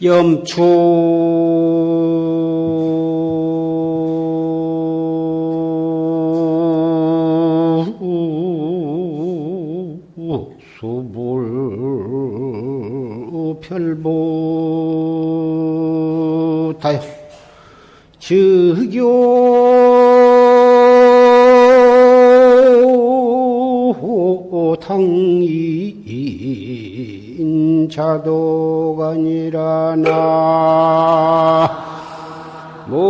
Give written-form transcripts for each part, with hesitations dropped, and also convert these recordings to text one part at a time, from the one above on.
염추 수불 별보다요 즉교 당인 자도가니라 나모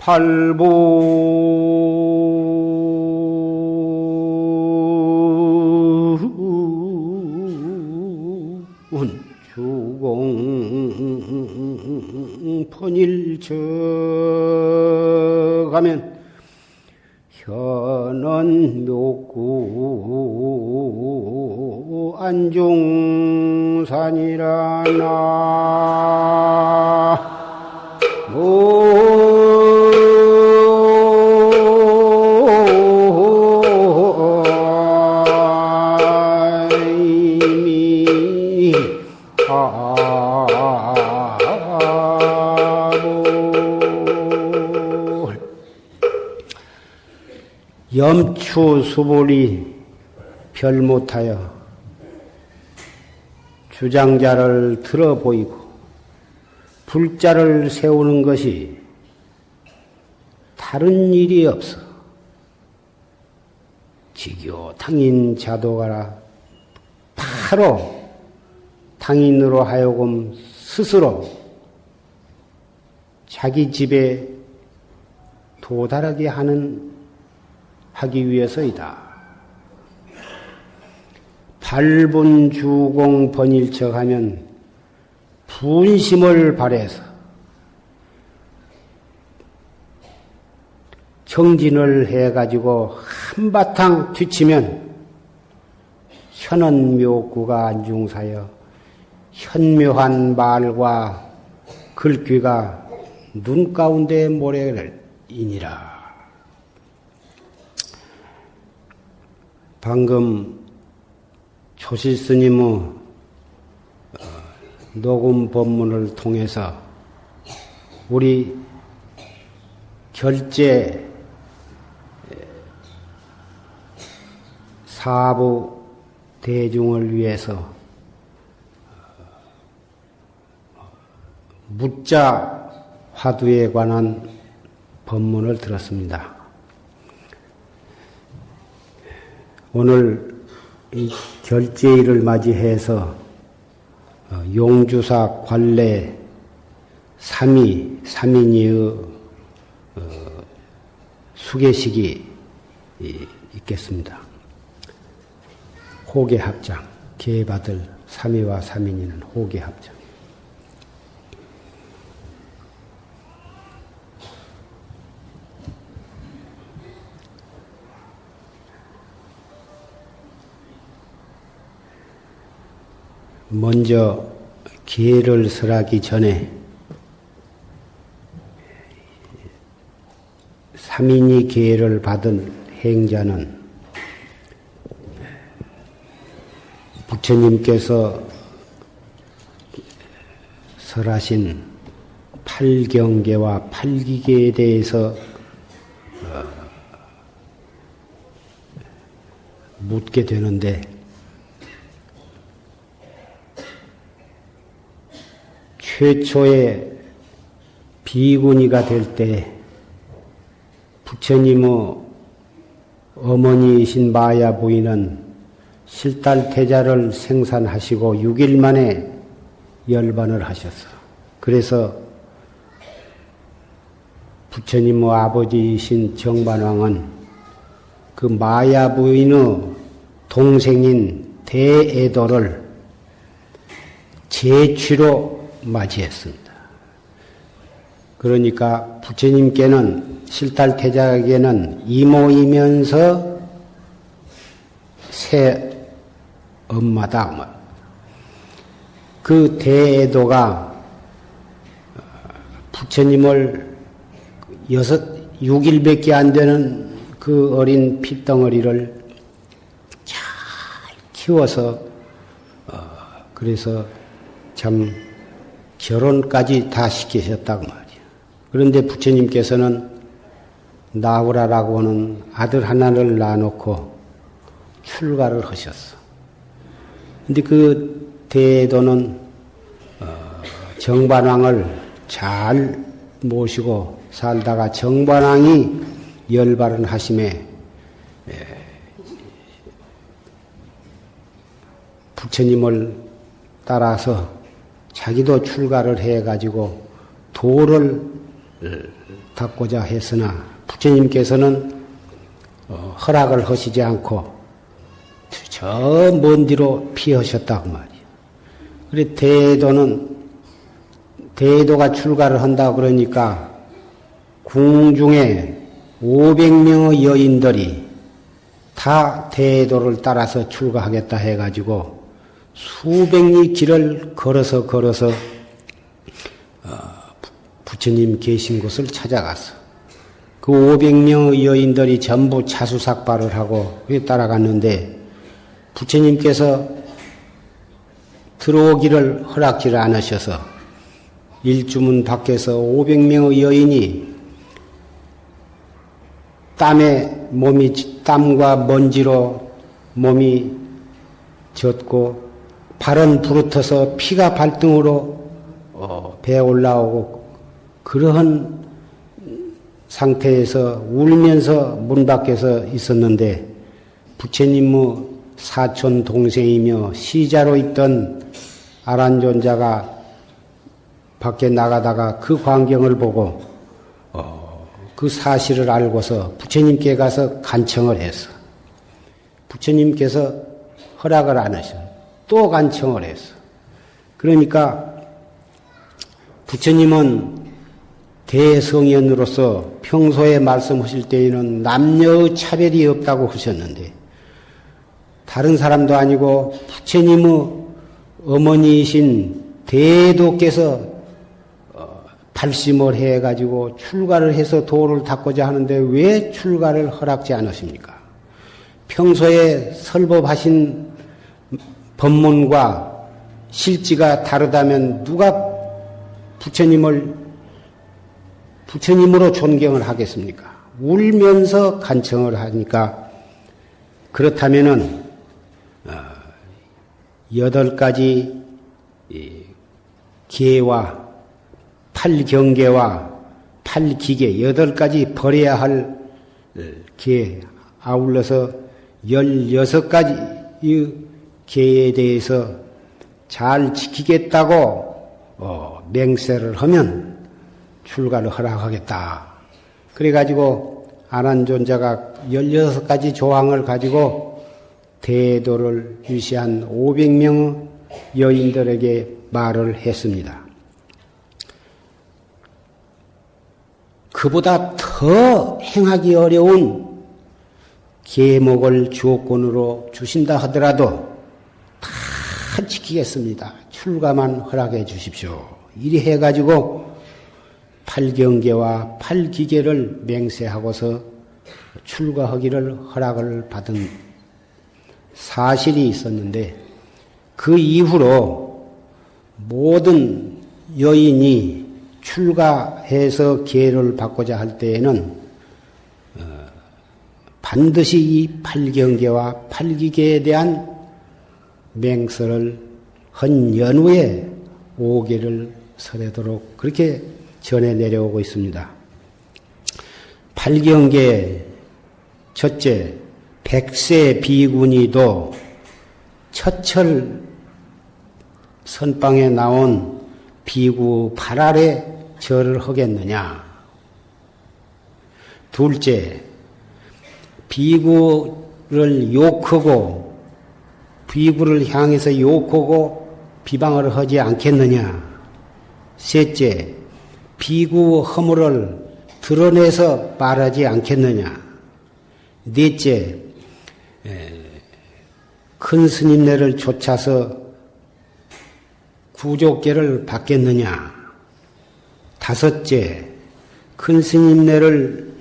팔보은 주공 번일처가면 현원 묘구 안중산이라 염추수불이 별 못하여 주장자를 들어 보이고 불자를 세우는 것이 다른 일이 없어. 지교 당인 자도가라. 바로 당인으로 하여금 스스로 자기 집에 도달하게 하기 위해서이다. 발분 주공 번일척 하면 분심을 발해서 정진을 해가지고 한바탕 뒤치면 현원묘구가 안중사여 현묘한 말과 글귀가 눈 가운데 모래를 이니라. 방금 조실스님의 녹음 법문을 통해서 우리 결제 사부 대중을 위해서 묻자 화두에 관한 법문을 들었습니다. 오늘 이 결제일을 맞이해서 용주사 관례 3인이의 수계식이 있겠습니다. 호계합장, 계받을 3위와 3인이는 호계합장. 먼저 계를 설하기 전에 3인이 계를 받은 행자는 부처님께서 설하신 8경계와 8기계에 대해서 묻게 되는데 최초의 비구니가 될 때 부처님의 어머니이신 마야 부인은 실달태자를 생산하시고 6일 만에 열반을 하셨어. 그래서 부처님의 아버지이신 정반왕은 그 마야 부인의 동생인 대애도를 제취로 맞이했습니다. 그러니까 부처님께는 실달태자에게는 이모이면서 새 엄마다. 그 대도가 부처님을 6일밖에 안 되는 그 어린 핏덩어리를 잘 키워서 그래서 참 결혼까지 다 시키셨다고 말이야. 그런데 부처님께서는 나우라라고 하는 아들 하나를 낳아놓고 출가를 하셨어. 근데 그 대도는 정반왕을 잘 모시고 살다가 정반왕이 열반을 하심에 부처님을 따라서 자기도 출가를 해가지고 도를 닦고자 했으나 부처님께서는 허락을 하시지 않고 저 먼 뒤로 피하셨다고 말이에요. 그래 대도가 출가를 한다 그러니까 궁중에 500명의 여인들이 다 대도를 따라서 출가하겠다 해가지고 수백리 길을 걸어서 부처님 계신 곳을 찾아갔어. 그 500명의 여인들이 전부 차수삭발을 하고 따라갔는데 부처님께서 들어오기를 허락지를 않으셔서 일주문 밖에서 500명의 여인이 땀과 먼지로 몸이 젖고 발은 부르터서 피가 발등으로 배에 올라오고 그러한 상태에서 울면서 문 밖에서 있었는데 부처님의 사촌 동생이며 시자로 있던 아란존자가 밖에 나가다가 그 광경을 보고 그 사실을 알고서 부처님께 가서 간청을 했어. 부처님께서 허락을 안 하셔. 또 간청을 했어. 그러니까 부처님은 대성현으로서 평소에 말씀하실 때에는 남녀의 차별이 없다고 하셨는데 다른 사람도 아니고 부처님의 어머니이신 대도께서 발심을 해가지고 출가를 해서 도를 닦고자 하는데 왜 출가를 허락지 않으십니까? 평소에 설법하신 법문과 실지가 다르다면 누가 부처님으로 존경을 하겠습니까? 울면서 간청을 하니까 그렇다면은 8가지 계와 8경계와 8기계 8가지 버려야 할 계 아울러서 16가지 계에 대해서 잘 지키겠다고 맹세를 하면 출가를 허락하겠다. 그래가지고 아난존자가 16가지 조항을 가지고 대도를 유시한 500명 여인들에게 말을 했습니다. 그보다 더 행하기 어려운 계목을 주옥권으로 주신다 하더라도 다 지키겠습니다. 출가만 허락해 주십시오. 이리 해가지고 8경계와 8기계를 맹세하고서 출가하기를 허락을 받은 사실이 있었는데 그 이후로 모든 여인이 출가해서 계를 받고자 할 때에는 반드시 이 8경계와 8기계에 대한 맹설을 한 연후에 5계를 설하도록 그렇게 전해 내려오고 있습니다. 8경계 첫째, 백세 비구니도 첫철 선방에 나온 비구 8알에 절을 하겠느냐. 둘째, 비구를 욕하고 비구를 향해서 욕하고 비방을 하지 않겠느냐. 셋째, 비구 허물을 드러내서 말하지 않겠느냐. 넷째, 큰 스님네를 쫓아서 부족계를 받겠느냐? 다섯째, 큰 스님네를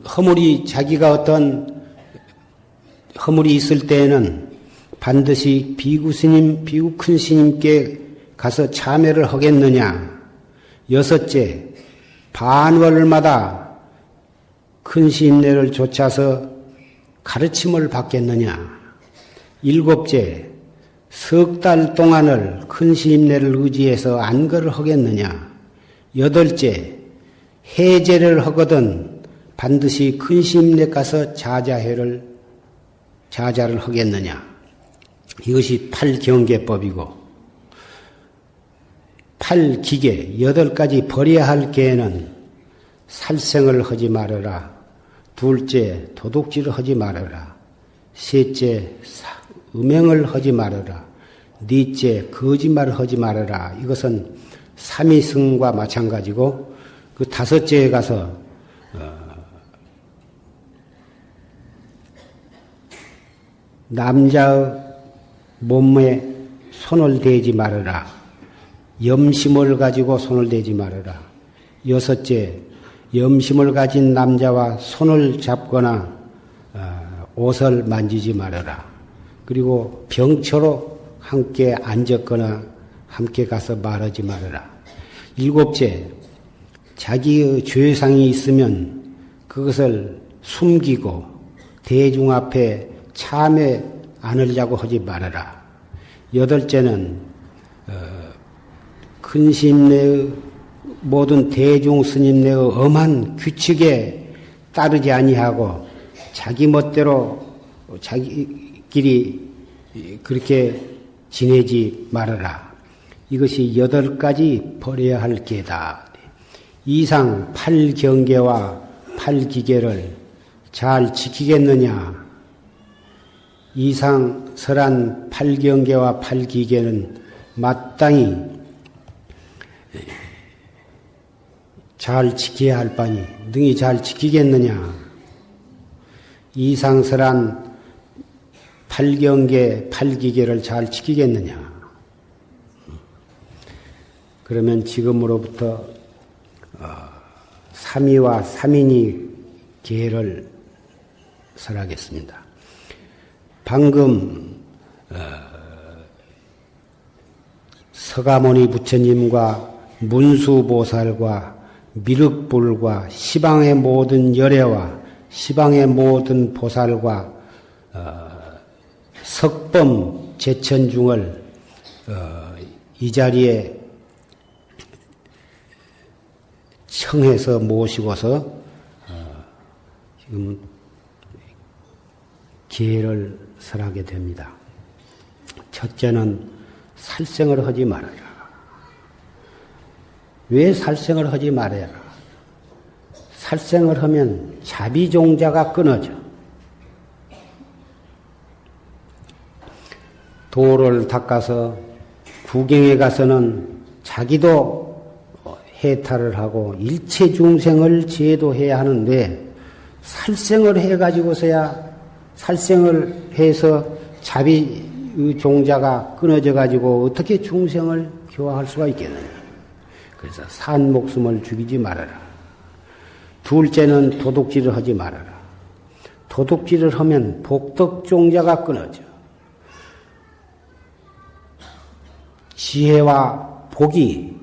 허물이 자기가 어떤 허물이 있을 때에는 반드시 비구 스님, 비구 큰 스님께 가서 참회를 하겠느냐? 여섯째, 반월마다 큰 스님네를 좇아서 가르침을 받겠느냐? 일곱째, 석 달 동안을 큰 스님네를 의지해서 안거를 하겠느냐? 여덟째, 해제를 하거든 반드시 큰 스님네 가서 자자를 하겠느냐? 이것이 8경계법이고 8기계 8가지 버려야 할 계에는 살생을 하지 말아라. 둘째, 도둑질을 하지 말아라. 셋째, 음행을 하지 말아라. 넷째, 거짓말을 하지 말아라. 이것은 삼위승과 마찬가지고 그 다섯째에 가서 남자의 몸에 손을 대지 말아라. 염심을 가지고 손을 대지 말아라. 여섯째, 염심을 가진 남자와 손을 잡거나 옷을 만지지 말아라. 그리고 병처로 함께 앉았거나 함께 가서 말하지 말아라. 일곱째, 자기의 죄상이 있으면 그것을 숨기고 대중 앞에 참회 않으려고 하지 말아라. 여덟째는 큰 스님네의 모든 대중 스님네의 엄한 규칙에 따르지 아니하고 자기 멋대로 자기끼리 그렇게 지내지 말아라. 이것이 8가지 버려야 할 게다. 이상 8경계와 8기계를 잘 지키겠느냐? 이상 설한 8경계와 8기계는 마땅히 잘 지켜야 할 바니 능히 잘 지키겠느냐? 이상 설한 8경계, 8기계를 잘 지키겠느냐? 그러면 지금으로부터 삼위와 삼인이 계를 설하겠습니다. 방금 서가모니 부처님과 문수보살과 미륵불과 시방의 모든 열애와 시방의 모든 보살과 석범 제천중을 이 자리에 청해서 모시고서 지금 계를 설하게 됩니다. 첫째는 살생을 하지 말아라. 왜 살생을 하지 말아라? 살생을 하면 자비종자가 끊어져. 도를 닦아서 구경에 가서는 자기도 해탈을 하고 일체 중생을 제도해야 하는데 살생을 해가지고서야 살생을 해서 자비 종자가 끊어져 가지고 어떻게 중생을 교화할 수가 있겠느냐. 그래서 산 목숨을 죽이지 말아라. 둘째는 도둑질을 하지 말아라. 도둑질을 하면 복덕종자가 끊어져. 지혜와 복이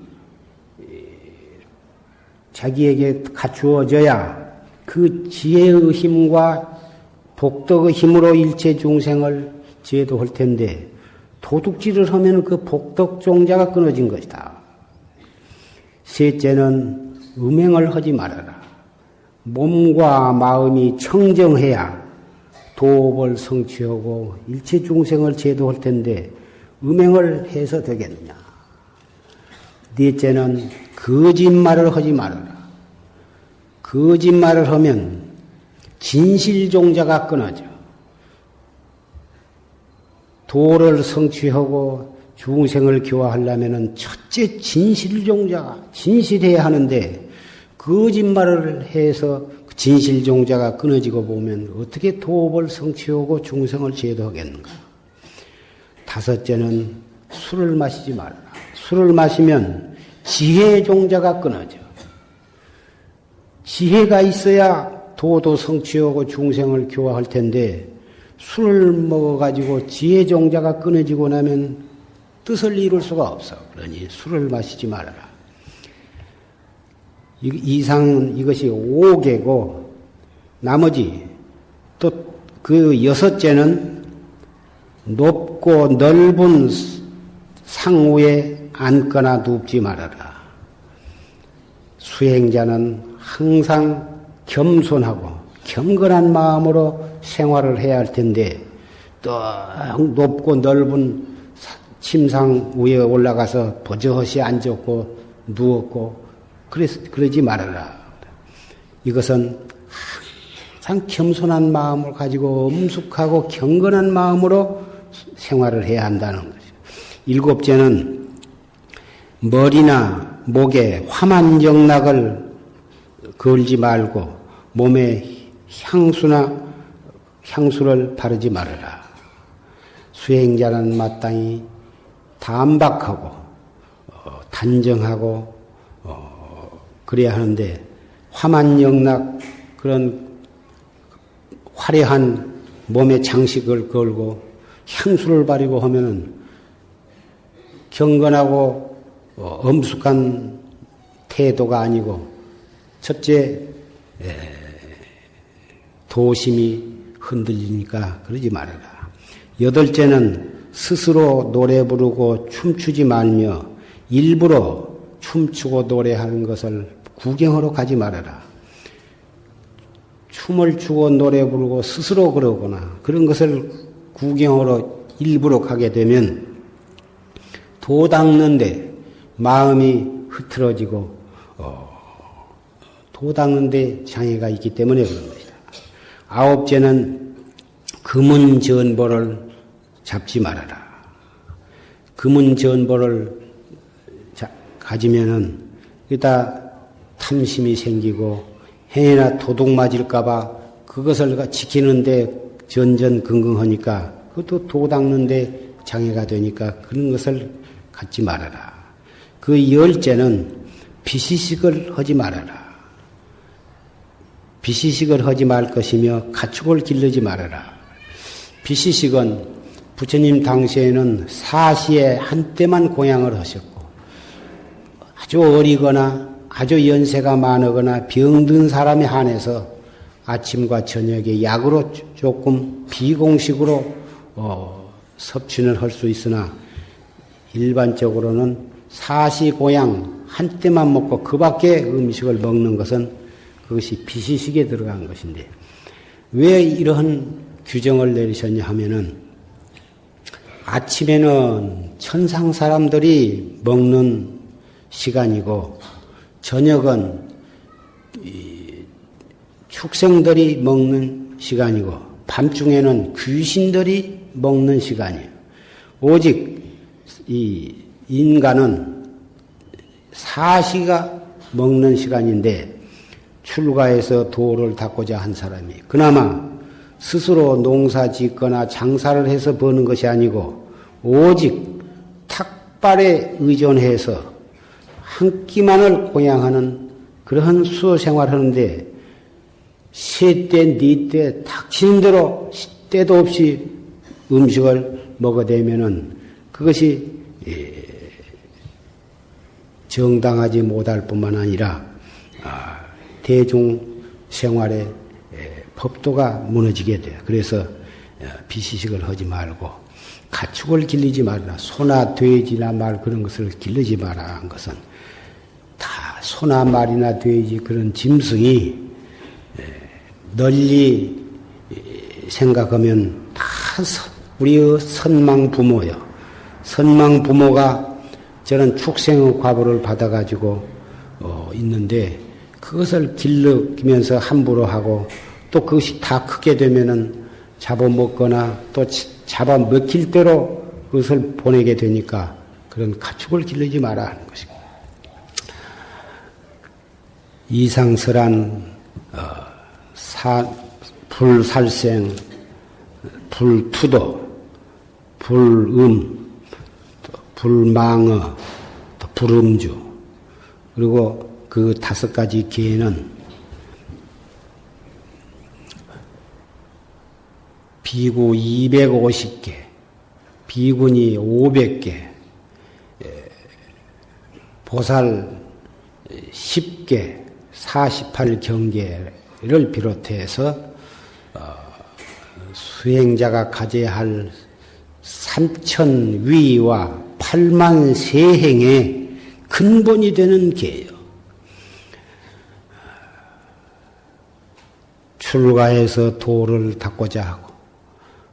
자기에게 갖추어져야 그 지혜의 힘과 복덕의 힘으로 일체 중생을 제도할 텐데 도둑질을 하면 그 복덕종자가 끊어진 것이다. 셋째는 음행을 하지 말아라. 몸과 마음이 청정해야 도업을 성취하고 일체 중생을 제도할 텐데 음행을 해서 되겠느냐. 넷째는 거짓말을 하지 말아라. 거짓말을 하면 진실종자가 끊어져. 도를 성취하고 중생을 교화하려면 첫째 진실종자가 진실해야 하는데 거짓말을 해서 진실종자가 끊어지고 보면 어떻게 도업을 성취하고 중생을 제도하겠는가? 다섯째는 술을 마시지 말라. 술을 마시면 지혜의 종자가 끊어져. 지혜가 있어야 도도 성취하고 중생을 교화할 텐데 술을 먹어가지고 지혜 종자가 끊어지고 나면 뜻을 이룰 수가 없어. 그러니 술을 마시지 말아라. 이상은 이것이 5개고 나머지 또 그 여섯째는 높고 넓은 상우에 앉거나 눕지 말아라. 수행자는 항상 겸손하고 경건한 마음으로 생활을 해야 할 텐데 또 높고 넓은 침상 위에 올라가서 버젓이 앉았고 누웠고 그러지 말아라. 이것은 항상 겸손한 마음을 가지고 엄숙하고 경건한 마음으로 생활을 해야 한다는 것이죠. 일곱째는 머리나 목에 화만 영락을 걸지 말고 몸에 향수를 바르지 말아라. 수행자는 마땅히 담박하고 단정하고 그래야 하는데 화만 영락 그런 화려한 몸에 장식을 걸고 향수를 바르고 하면은 경건하고 엄숙한 태도가 아니고 첫째 도심이 흔들리니까 그러지 말아라. 여덟째는 스스로 노래 부르고 춤추지 말며 일부러 춤추고 노래하는 것을 구경하러 가지 말아라. 춤을 추고 노래 부르고 스스로 그러거나 그런 것을 구경하러 일부러 가게 되면 도 닦는데 마음이 흐트러지고 도 닦는데 장애가 있기 때문에 그런 것이다. 아홉째는 금은 전보를 잡지 말아라. 금은 전보를 가지면은 이따 탐심이 생기고 행여나 도둑 맞을까봐 그것을 지키는데 전전긍긍하니까 그것도 도 닦는데 장애가 되니까 그런 것을 갖지 말아라. 그 열째는 비시식을 하지 말아라. 비시식을 하지 말 것이며 가축을 기르지 말아라. 비시식은 부처님 당시에는 사시에 한때만 공양을 하셨고 아주 어리거나 아주 연세가 많거나 병든 사람에 한해서 아침과 저녁에 약으로 조금 비공식으로 섭취를 할 수 있으나 일반적으로는 사시고양 한때만 먹고 그 밖에 음식을 먹는 것은 그것이 비시식에 들어간 것인데 왜 이러한 규정을 내리셨냐 하면은 아침에는 천상 사람들이 먹는 시간이고 저녁은 축생들이 먹는 시간이고 밤중에는 귀신들이 먹는 시간이에요. 오직 이 인간은 사시가 먹는 시간인데 출가해서 도를 닦고자 한 사람이 그나마 스스로 농사 짓거나 장사를 해서 버는 것이 아니고 오직 탁발에 의존해서 한 끼만을 공양하는 그러한 수호 생활하는데 세때 니때 닥치는 대로 때도 없이 음식을 먹어대면은 그것이 정당하지 못할 뿐만 아니라 대중 생활의 법도가 무너지게 돼요. 그래서 비시식을 하지 말고 가축을 길르지 말라. 소나 돼지나 말 그런 것을 길르지 마라 한 것은 다 소나 말이나 돼지 그런 짐승이 널리 생각하면 다 우리의 선망 부모요. 선망 부모가 저는 축생의 과보를 받아가지고 있는데 그것을 길르면서 함부로 하고 또 그것이 다 크게 되면은 잡아먹거나 또 잡아먹힐 대로 그것을 보내게 되니까 그런 가축을 길르지 마라 하는 것입니다. 이상설한 불살생, 불투도, 불음, 또 불망어, 또 불음주. 그리고 그 5가지 계는 비구 250개, 비군이 500개, 보살 10개, 48경계를 비롯해서 수행자가 가져야 할 3,000위와 8만 세행의 근본이 되는 계요. 출가해서 도를 닦고자 하고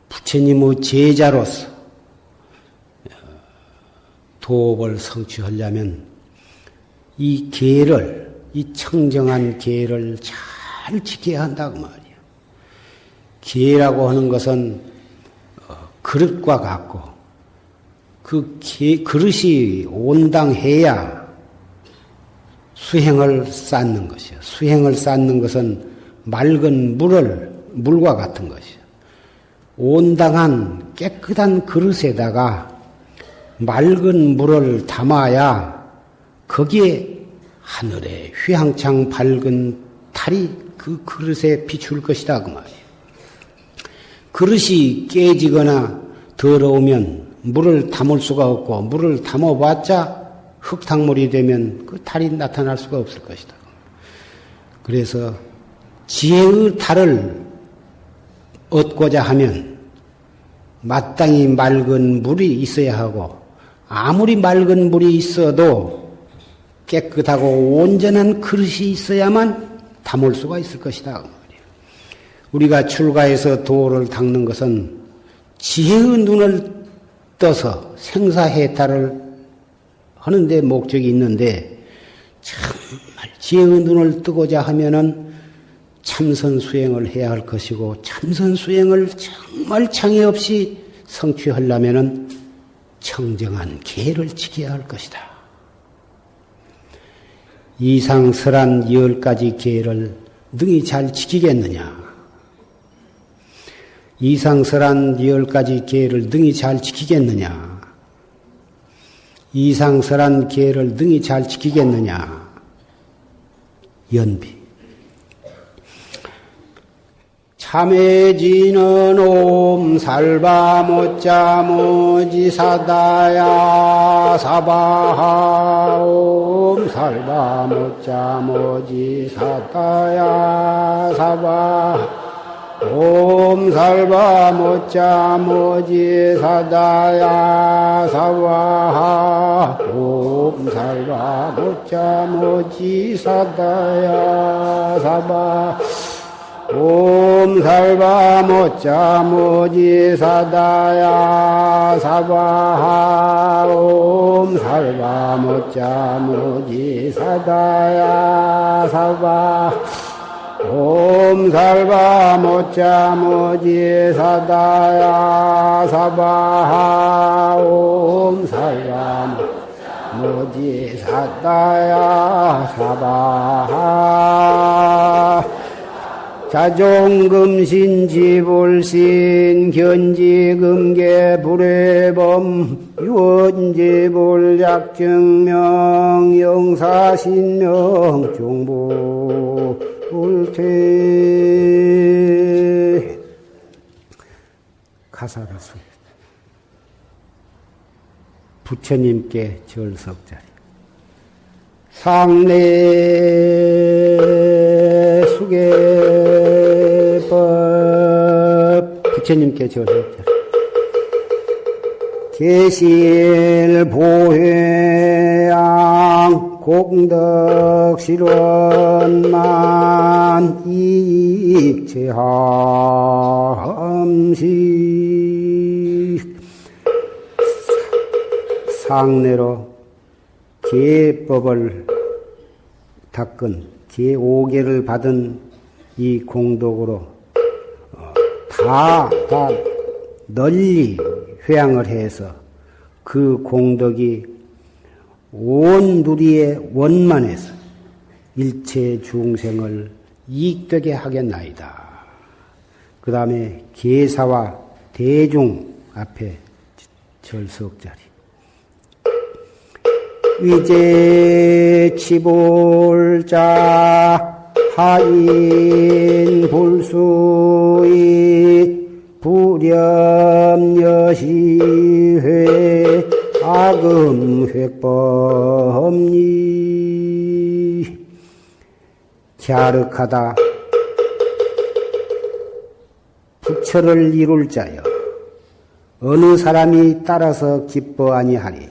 부처님의 제자로서 도업을 성취하려면 이 계를, 이 청정한 계를 잘 지켜야 한다고 말이에요. 계라고 하는 것은 그릇과 같고 그 그릇이 온당해야 수행을 쌓는 것이요. 수행을 쌓는 것은 맑은 물과 같은 것이요. 온당한 깨끗한 그릇에다가 맑은 물을 담아야 거기에 하늘에 휘황창 밝은 달이 그 그릇에 비출 것이다 그 말이에요. 그릇이 깨지거나 더러우면 물을 담을 수가 없고 물을 담아봤자 흙탕물이 되면 그 달이 나타날 수가 없을 것이다. 그래서 지혜의 달을 얻고자 하면 마땅히 맑은 물이 있어야 하고 아무리 맑은 물이 있어도 깨끗하고 온전한 그릇이 있어야만 담을 수가 있을 것이다. 우리가 출가해서 도를 닦는 것은 지혜의 눈을 떠서 생사해탈을 하는 데 목적이 있는데 정말 지혜의 눈을 뜨고자 하면은 참선 수행을 해야 할 것이고 참선 수행을 정말 장애 없이 성취하려면은 청정한 계를 지켜야 할 것이다. 이상설한 10가지 계를 능히 잘 지키겠느냐? 이상설한 10가지 계를 능히 잘 지키겠느냐? 이상설한 계를 능히 잘 지키겠느냐? 연비. 참해지는 옴 살바 모짜 모지사다야 사바하 옴 살바 모짜 모지사다야 사바하 옴 살바 모짜 모지사다야 사바하 옴 살바 모짜 모지사다야 사바하 옴 살바 모짜 모지사다야 사바하 옴 살바 모짜 모지사다야 사바하 옴 살바 모짜 모지사다야 사바하 옴 살바 모지사다야 사바하 자종금신지불신 견지금계 불회범 유언지불약증명 영사신명 중부불퇴 가사가 수 부처님께 절석자리 상례 수계법 부처님께 절석자리 계실 보회양 공덕 실원만 이익제함식 상례로 계법을 닦은 계5개를 받은 이 공덕으로 다 널리 회양을 해서 그 공덕이 온 누리에 원만해서 일체 중생을 이익되게 하겠나이다. 그 다음에 계사와 대중 앞에 절석자리. 위제 치볼자 하인 불수이 불염여시회 악음획법리 갸륵하다 부처를 이룰 자여 어느 사람이 따라서 기뻐 아니하리.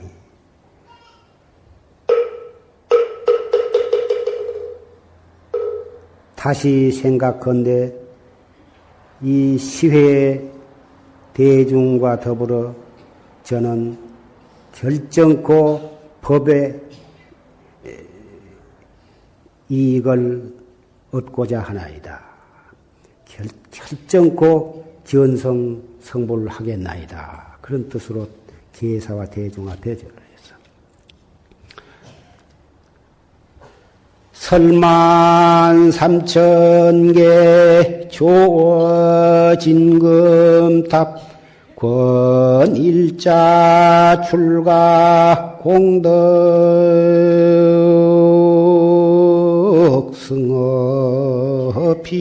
다시 생각건대 이 시회의 대중과 더불어 저는 결정코 법의 이익을 얻고자 하나이다. 결정코 견성 성불을 하겠나이다. 그런 뜻으로 계사와 대중 앞에 절을 했어. 설만 삼천개 조진금탑 권일자 출가 공덕 승어피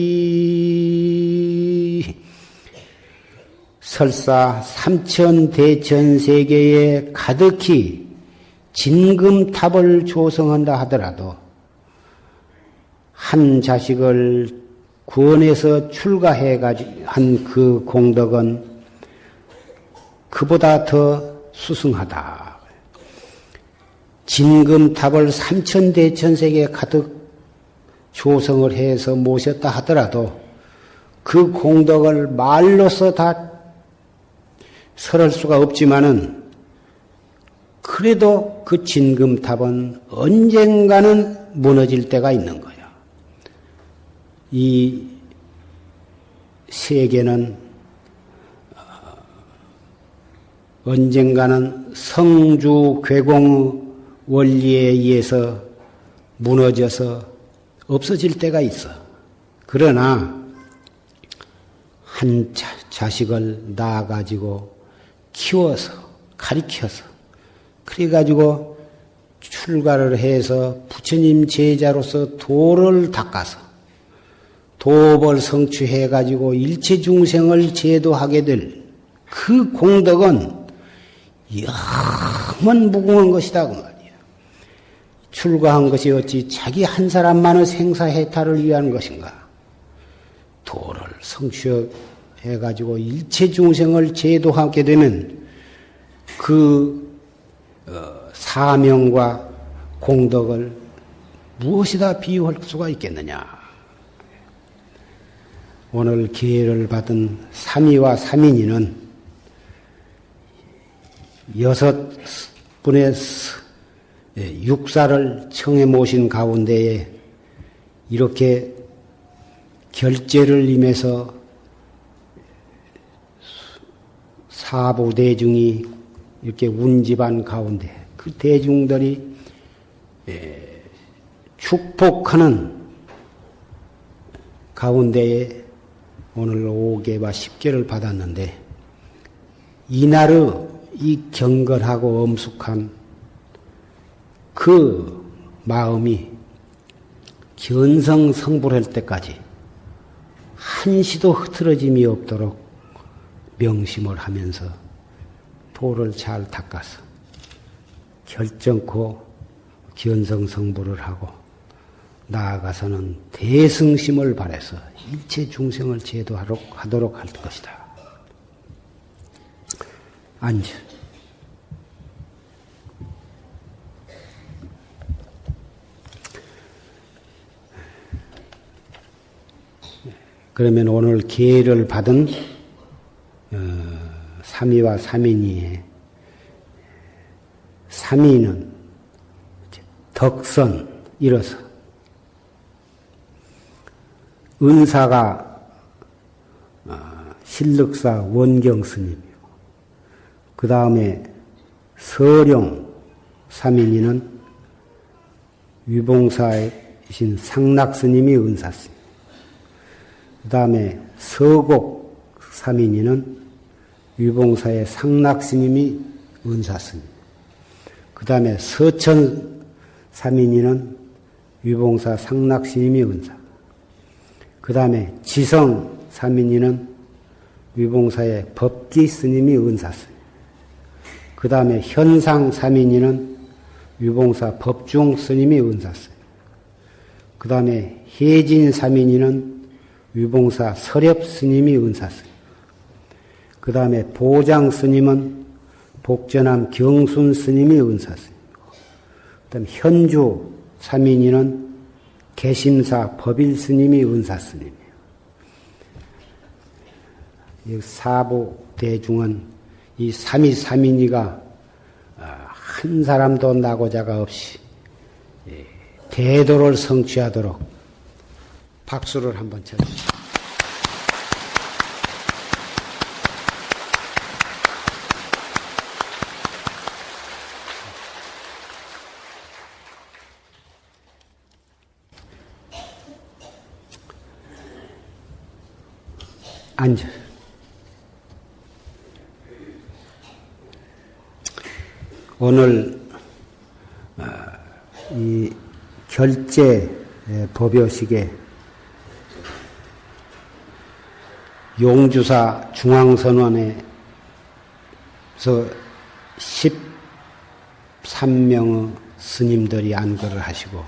설사 삼천 대천 세계에 가득히 진금탑을 조성한다 하더라도 한 자식을 구원해서 출가해가지고 한 그 공덕은 그보다 더 수승하다. 진금탑을 삼천 대천 세계에 가득 조성을 해서 모셨다 하더라도 그 공덕을 말로서 다 설할 수가 없지만은 그래도 그 진금탑은 언젠가는 무너질 때가 있는 거예요. 이 세계는 언젠가는 성주 괴공 원리에 의해서 무너져서 없어질 때가 있어. 그러나 한 자식을 낳아가지고 키워서 가르쳐서 그래가지고 출가를 해서 부처님 제자로서 도를 닦아서 도벌 성취해가지고 일체 중생을 제도하게 될 그 공덕은 영원 무궁한 것이다 그 말이야. 출가한 것이 어찌 자기 한 사람만의 생사해탈을 위한 것인가? 도를 성취해가지고 일체 중생을 제도하게 되면 그 사명과 공덕을 무엇이다 비유할 수가 있겠느냐? 오늘 기회를 받은 삼위와 삼인이는 6분의 육사를 청해 모신 가운데에 이렇게 결제를 임해서 사부 대중이 이렇게 운집한 가운데 그 대중들이 축복하는 가운데에 오늘 5개와 10개를 받았는데 이날의 이 경건하고 엄숙한 그 마음이 견성성불할 때까지 한시도 흐트러짐이 없도록 명심을 하면서 도를 잘 닦아서 결정코 견성성불을 하고 나아가서는 대승심을 발해서 일체 중생을 제도하도록 할 것이다. 앉아. 그러면 오늘 기회를 받은 삼위와 삼인이의 삼위는 덕선 이로서 은사가 신륵사 원경스님이고 그 다음에 서룡 삼인이는 위봉사이신 상락스님이 은사스님. 그 다음에 서곡 삼인이는 위봉사의 상락스님이 은사스님. 그 다음에 서천 삼인이는 위봉사 상락스님이 은사. 그 다음에 지성 삼인이는 위봉사의 법기 스님이 은사스님. 그 다음에 현상 삼인이는 위봉사 법중 스님이 은사스님. 그 다음에 해진 삼인이는 위봉사 설협 스님이 은사스님. 그 다음에 보장 스님은 복전함 경순 스님이 은사스님. 그 다음에 현주 삼인이는 개심사 법일 스님이 은사스님이에요. 이 사부 대중은 이 삼위삼인이가 한 사람도 나고자가 없이 대도를 성취하도록 박수를 한번 쳐주시죠. 앉아. 오늘 이 결제 법요식에 용주사 중앙선원에서 13명의 스님들이 안거를 하시고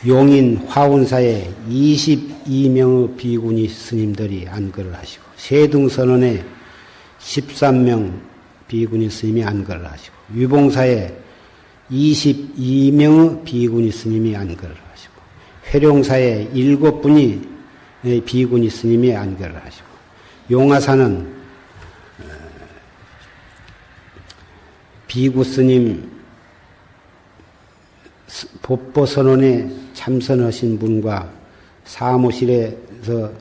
용인 화운사에 22명의 비구니 스님들이 안거를 하시고 세등선원에 13명 비구니 스님이 안거를 하시고 위봉사에 22명의 비구니 스님이 안거를 하시고 회룡사에 7분이 비구니 스님이 안거를 하시고 용화사는 비구 스님 법보선언에 참선하신 분과 사무실에서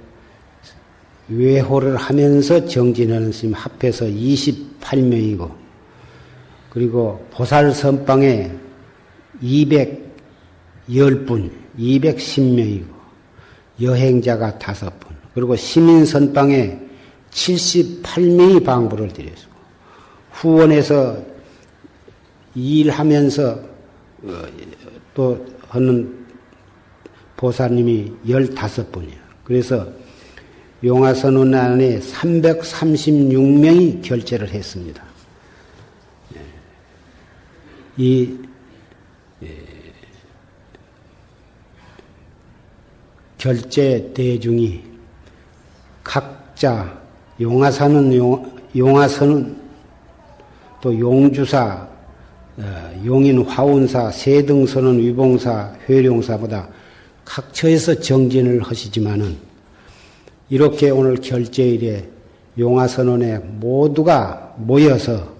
외호를 하면서 정진하는 스님 합해서 28명이고 그리고 보살선방에 210분, 210명이고 여행자가 5분 그리고 시민선방에 78명이 방부를 드렸고 후원에서 일하면서 또 하는 보살님이 15분이에요. 그래서 용화선원 안에 336명이 결제를 했습니다. 이 결제 대중이 각자 용화선은 또 용주사 용인 화운사, 세등선원, 위봉사, 회룡사보다 각처에서 정진을 하시지만은 이렇게 오늘 결제일에 용화선원에 모두가 모여서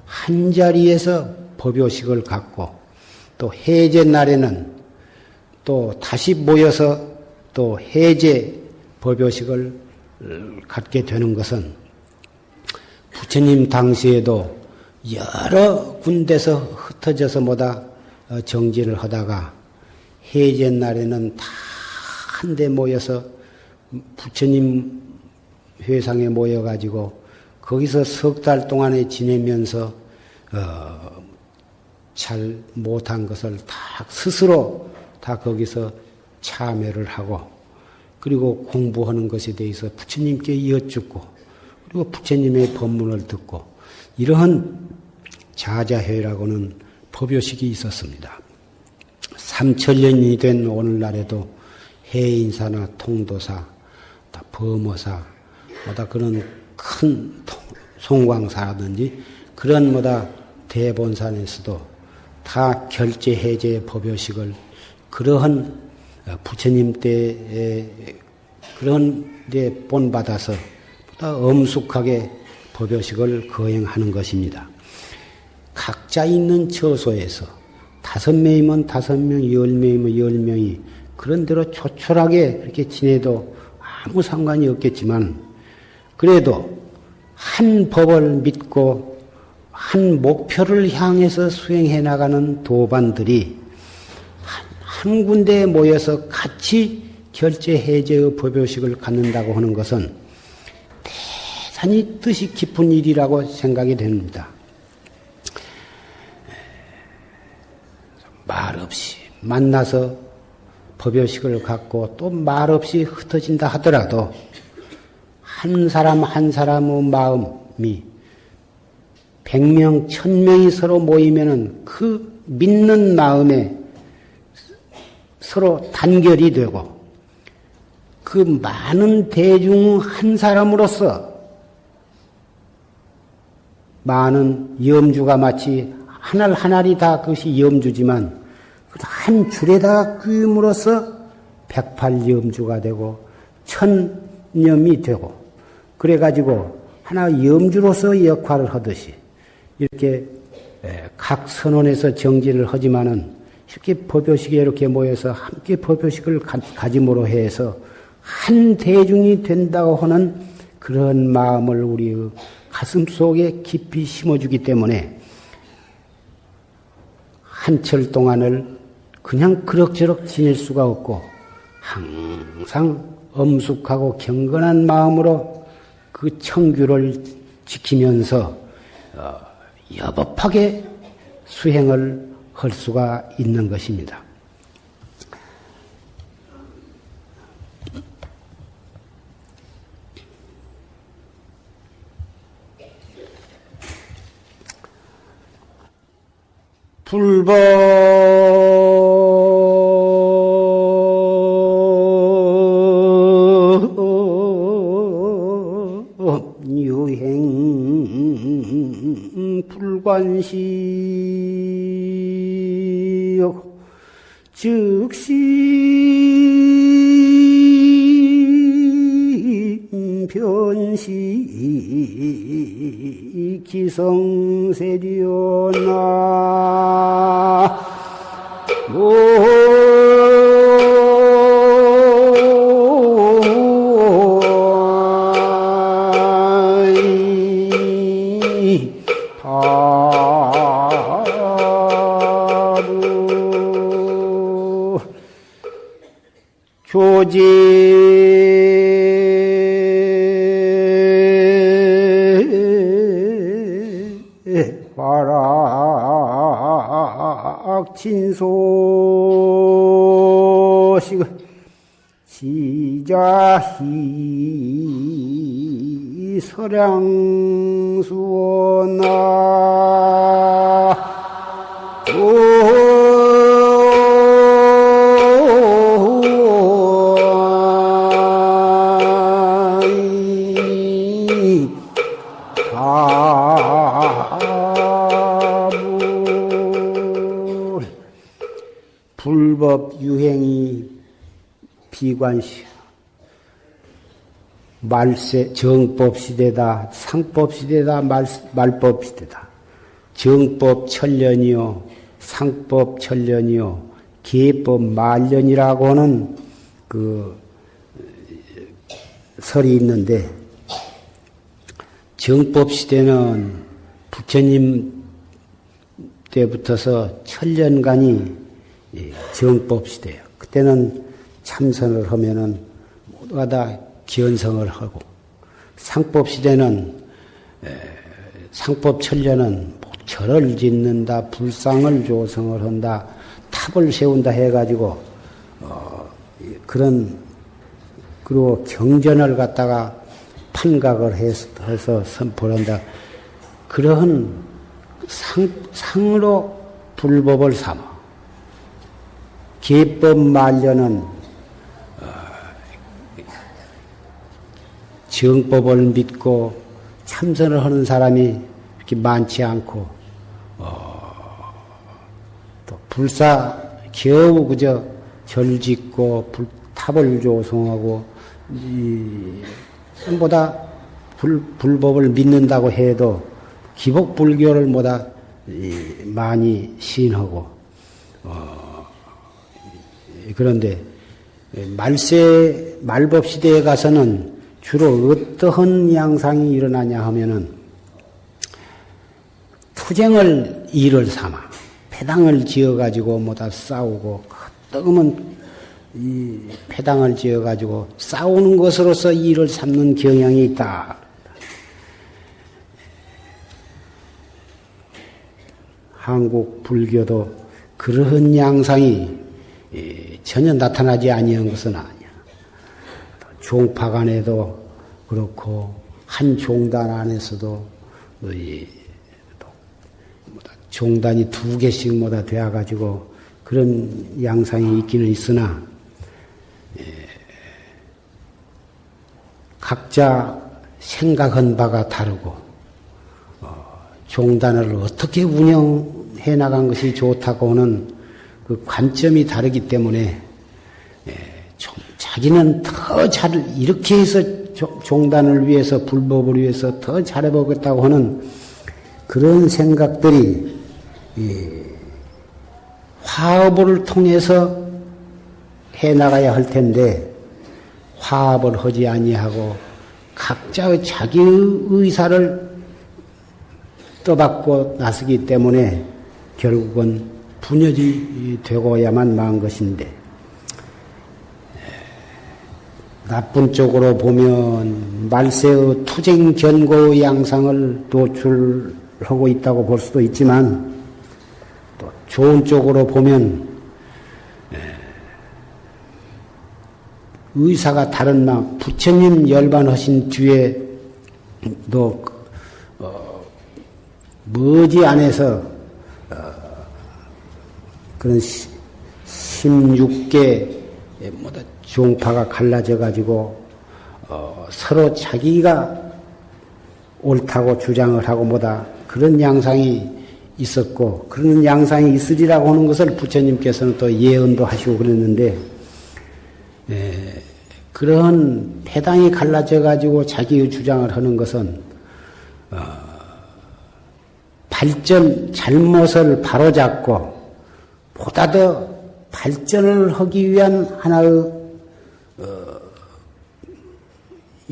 한 자리에서 법요식을 갖고 또 해제 날에는 또 다시 모여서 또 해제 법요식을 갖게 되는 것은 부처님 당시에도 여러 군데서 흩어져서 뭐다 정진을 하다가 해제 날에는 다 한데 모여서 부처님 회상에 모여가지고 거기서 석 달 동안에 지내면서 잘 못한 것을 다 스스로 다 거기서 참여를 하고 그리고 공부하는 것에 대해서 부처님께 여쭙고 그리고 부처님의 법문을 듣고 이러한 자자회라고는 법요식이 있었습니다. 3000년이 된 오늘날에도 해인사나 통도사, 범어사, 뭐다 그런 큰 송광사라든지 그런 뭐다 대본산에서도 다 결제 해제 법요식을 그러한 부처님 때에 그런 데 본받아서 보다 엄숙하게 법요식을 거행하는 것입니다. 각자 있는 처소에서 5명이면 5명, 10명이면 10명이 그런 대로 조촐하게 그렇게 지내도 아무 상관이 없겠지만 그래도 한 법을 믿고 한 목표를 향해서 수행해 나가는 도반들이 한 군데에 모여서 같이 결제 해제의 법요식을 갖는다고 하는 것은 대단히 뜻이 깊은 일이라고 생각이 됩니다. 말없이 만나서 법요식을 갖고 또 말없이 흩어진다 하더라도 한 사람 한 사람의 마음이 100명, 1000명이 서로 모이면은 그 믿는 마음에 서로 단결이 되고 그 많은 대중 한 사람으로서 많은 염주가 마치 하나를 하나리 다 그것이 염주지만 한 줄에다가 끼움으로써 108염주가 되고 1000염이 되고 그래가지고 하나 염주로서 역할을 하듯이 이렇게 각 선원에서 정진을 하지만은 이렇게 법요식에 이렇게 모여서 함께 법요식을 가짐으로 해서 한 대중이 된다고 하는 그런 마음을 우리의 가슴 속에 깊이 심어주기 때문에 한철 동안을 그냥 그럭저럭 지낼 수가 없고 항상 엄숙하고 경건한 마음으로 그 청규를 지키면서 여법하게 수행을 할 수가 있는 것입니다. 불법 유행 불관시 즉시 변시 기성세리오나 화락 진소식 지자히 서량수원나 불법 유행이 비관시 말세 정법 시대다 상법 시대다 말법 시대다 정법 천년이요 상법 천년이요 계법 말년이라고 하는 그 설이 있는데 정법 시대는 부처님 때부터서 천년간이 정법 시대예요. 그때는 참선을 하면은 모두가 다 기원성을 하고 상법 시대는 상법 천년은 절을 짓는다, 불상을 조성을 한다, 탑을 세운다 해가지고 그리고 경전을 갖다가 판각을 해서 선포를 한다. 그러한 상으로 불법을 삼아. 계법 말년은 정법을 믿고 참선을 하는 사람이 이렇게 많지 않고 또 불사 겨우 그저 절 짓고 탑을 조성하고 보다 불법을 믿는다고 해도 기복불교를 보다 많이 시인하고 그런데 말법 시대에 가서는 주로 어떠한 양상이 일어나냐 하면은 투쟁을 일을 삼아 배당을 지어가지고 뭐다 싸우고 뜨거운 이 패당을 지어가지고 싸우는 것으로서 일을 삼는 경향이 있다. 한국 불교도 그러한 양상이 전혀 나타나지 아니한 것은 아니야. 종파 간에도 그렇고 한 종단 안에서도 종단이 두 개씩 뭐다 되어가지고 그런 양상이 있기는 있으나 각자 생각한 바가 다르고 종단을 어떻게 운영해 나간 것이 좋다고 하는 그 관점이 다르기 때문에 자기는 더 이렇게 해서 종단을 위해서 불법을 위해서 더 잘해보겠다고 하는 그런 생각들이 화합을 통해서 해나가야 할 텐데 화합을 하지 아니하고 각자의 자기의 의사를 떠받고 나서기 때문에 결국은 분열이 되고야만 만 것인데 나쁜 쪽으로 보면 말세의 투쟁 견고의 양상을 노출하고 있다고 볼 수도 있지만 또 좋은 쪽으로 보면 의사가 다른 부처님 열반하신 뒤에도 머지않아서 그런 16개 종파가 갈라져 가지고 서로 자기가 옳다고 주장을 하고 그런 양상이 있었고 그런 양상이 있으리라고 하는 것을 부처님께서는 또 예언도 하시고 그랬는데 그런 패당이 갈라져 가지고 자기의 주장을 하는 것은 잘못을 바로잡고 보다 더 발전을 하기 위한 하나의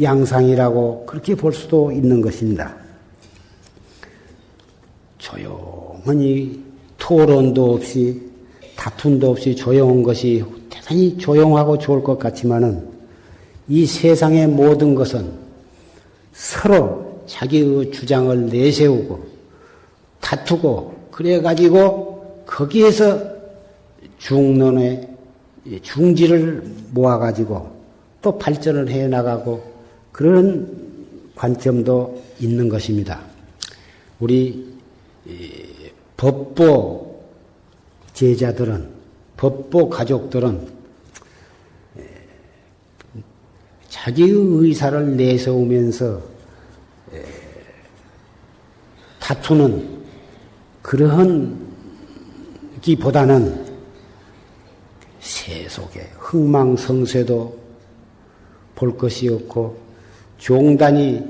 양상이라고 그렇게 볼 수도 있는 것입니다. 조용히 토론도 없이 다툼도 없이 조용한 것이 대단히 조용하고 좋을 것 같지만은 이 세상의 모든 것은 서로 자기의 주장을 내세우고 다투고 그래가지고 거기에서 중론의 중지를 모아가지고 또 발전을 해나가고 그런 관점도 있는 것입니다. 우리 법보 제자들은 법보 가족들은 자기의 의사를 내세우면서 다투는 그러한 기보다는 세속의 흥망성쇠도 볼 것이 없고 종단이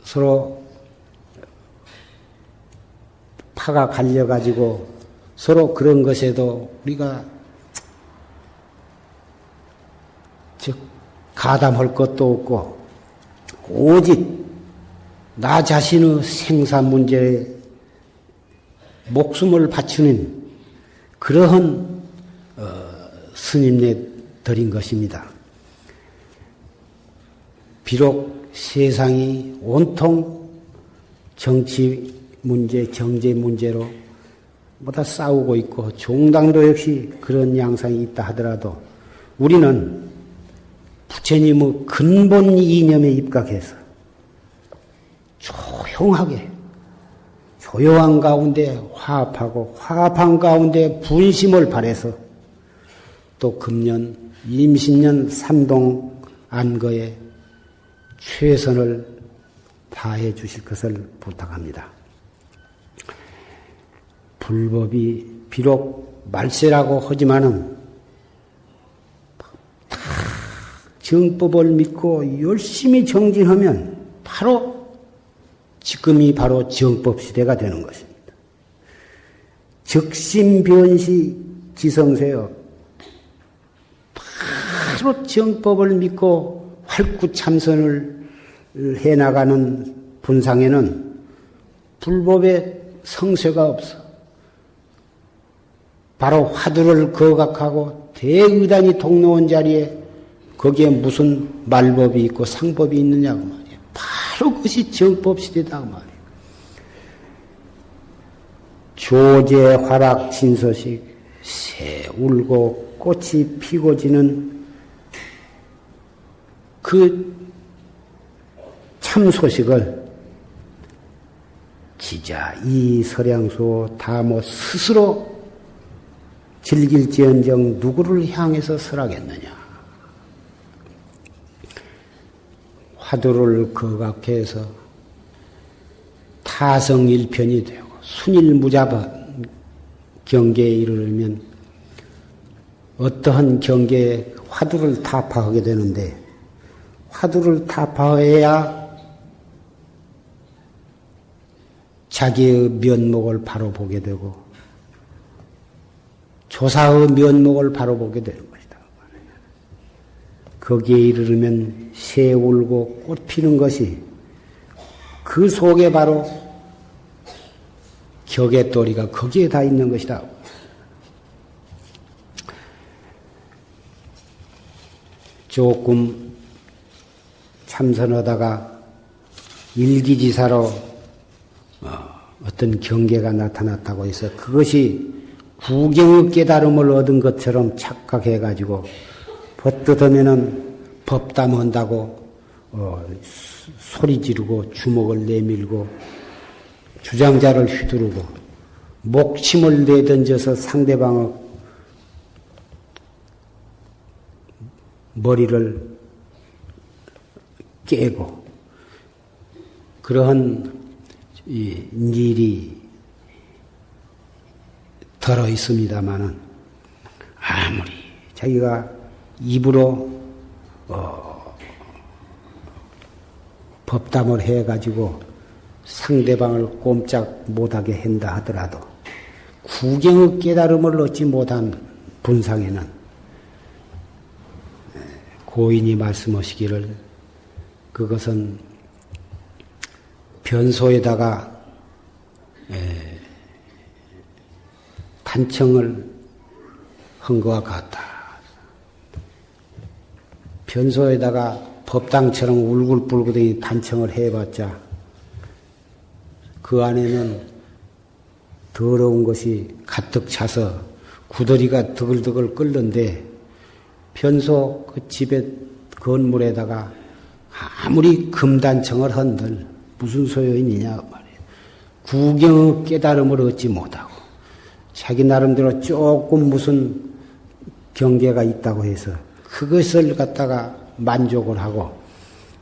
서로 파가 갈려가지고 서로 그런 것에도 우리가 가담할 것도 없고 오직 나 자신의 생사 문제에 목숨을 바치는 그러한 스님네들인 것입니다. 비록 세상이 온통 정치 문제, 경제 문제로 뭐다 싸우고 있고 종당도 역시 그런 양상이 있다 하더라도 우리는 부처님의 근본 이념에 입각해서 조용하게 조용한 가운데 화합하고 화합한 가운데 분심을 발해서 또 금년 임신년 삼동 안거에 최선을 다해 주실 것을 부탁합니다. 불법이 비록 말세라고 하지만은 다 정법을 믿고 열심히 정진하면 지금이 바로 정법 시대가 되는 것입니다. 적심변시 지성세요. 바로 정법을 믿고 활구참선을 해나가는 분상에는 불법의 성쇠가 없어. 바로 화두를 거각하고 대의단이 동로원 자리에 거기에 무슨 말법이 있고 상법이 있느냐고 말이에요. 바로 그것이 정법시대다 말이에요. 조제 화락 진서식 새 울고 꽃이 피고 지는 그 참소식을 지자 이 설양소 다모 스스로 즐길지언정 누구를 향해서 설하겠느냐. 화두를 거각해서 타성일편이 되고 순일무잡한 경계에 이르려면 어떠한 경계에 화두를 타파하게 되는데 화두를 타파해야 자기의 면목을 바로 보게 되고 조사의 면목을 바로 보게 되는 것이다. 거기에 이르르면 새 울고 꽃 피는 것이 그 속에 바로 격의도리가 거기에 다 있는 것이다. 조금 참선하다가 일기지사로 어떤 경계가 나타났다고 해서 그것이 구경의 깨달음을 얻은 것처럼 착각해가지고 버뜩하면은 법담한다고 소리 지르고 주먹을 내밀고 주장자를 휘두르고 목침을 내던져서 상대방의 머리를 깨고 그러한 일이 들어 있습니다마는 아무리 자기가 입으로 법담을 해가지고 상대방을 꼼짝 못하게 한다 하더라도 구경의 깨달음을 얻지 못한 분상에는 고인이 말씀하시기를 그것은 변소에다가 단청을 한 것과 같다. 변소에다가 법당처럼 울글불글하게 단청을 해봤자 그 안에는 더러운 것이 가득 차서 구더리가 드글드글 끓는데 변소 그 집에 건물에다가 아무리 금단청을 한들 무슨 소용이냐 말이에요. 구경의 깨달음을 얻지 못하고 자기 나름대로 조금 무슨 경계가 있다고 해서 그것을 갖다가 만족을 하고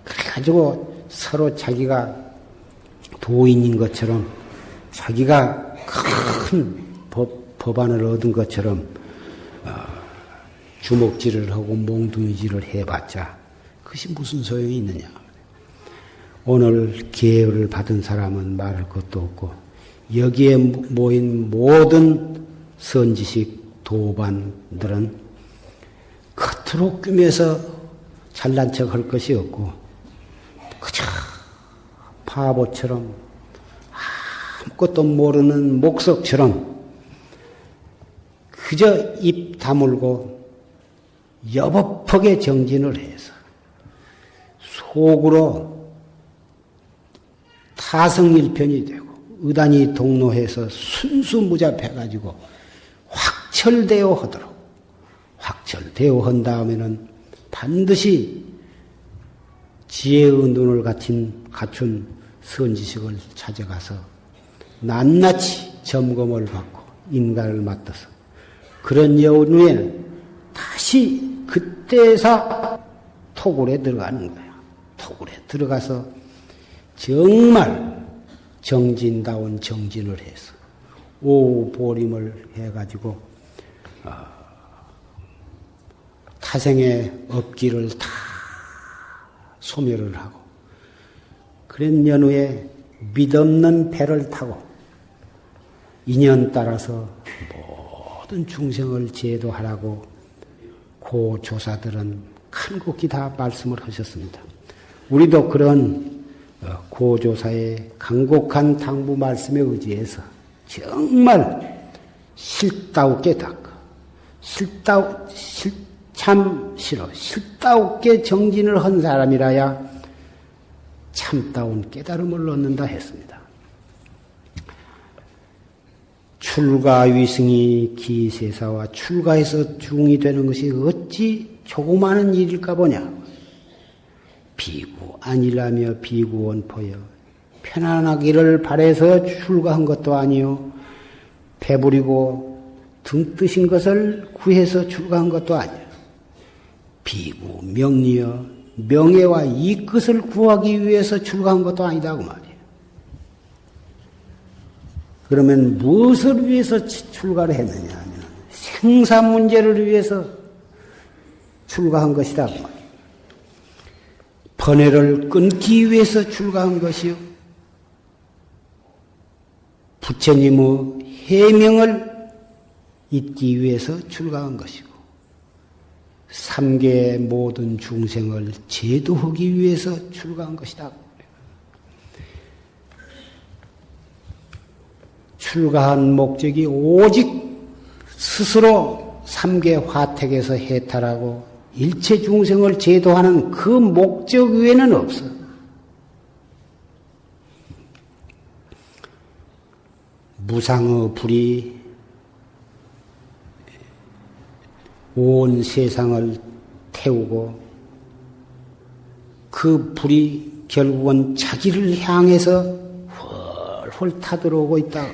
그래가지고 서로 자기가 도인인 것처럼 자기가 큰 법안을 얻은 것처럼 주먹질을 하고 몽둥이질을 해봤자 그것이 무슨 소용이 있느냐. 오늘 계열을 받은 사람은 말할 것도 없고 여기에 모인 모든 선지식 도반들은 겉으로 꾸며서 잘난 척 할 것이 없고 그저 바보처럼 아무것도 모르는 목석처럼 그저 입 다물고 여법하게 정진을 해서 속으로 타성일편이 되고 의단이 동로해서 순수무잡해가지고 확철대오 하도록 확철대오 한 다음에는 반드시 지혜의 눈을 갖춘 선지식을 찾아가서 낱낱이 점검을 받고 인간을 맡아서 그런 여운후에는 다시 그때서 토굴에 들어가는 거야. 토굴에 들어가서 정말 정진다운 정진을 해서 오보림을 해가지고 타생의 업기를 다 소멸을 하고 그런 연후에 믿없는 배를 타고 인연 따라서 모든 중생을 제도하라고 고 조사들은 간곡히 다 말씀을 하셨습니다. 우리도 그런 고조사의 간곡한 당부 말씀에 의지해서 정말 실다우게 닦아. 참 싫어. 실다우게 정진을 한 사람이라야 참다운 깨달음을 얻는다 했습니다. 출가위승이 기세사와 출가해서 중이 되는 것이 어찌 조그마한 일일까 보냐. 비구 아니라며 비구원포여. 편안하기를 바래서 출가한 것도 아니요. 배부리고 등 뜨신 것을 구해서 출가한 것도 아니요. 비구 명리여. 명예와 이끝을 구하기 위해서 출가한 것도 아니다 그 말이에요. 그러면 무엇을 위해서 출가를 했느냐 하면 생사 문제를 위해서 출가한 것이다 그 말이에요. 번뇌를 끊기 위해서 출가한 것이요. 부처님의 해명을 잊기 위해서 출가한 것이고 삼계의 모든 중생을 제도하기 위해서 출가한 것이다. 출가한 목적이 오직 스스로 삼계 화택에서 해탈하고 일체 중생을 제도하는 그 목적 외에는 없어. 무상의 불이 온 세상을 태우고 그 불이 결국은 자기를 향해서 헐헐 타들어오고 있다.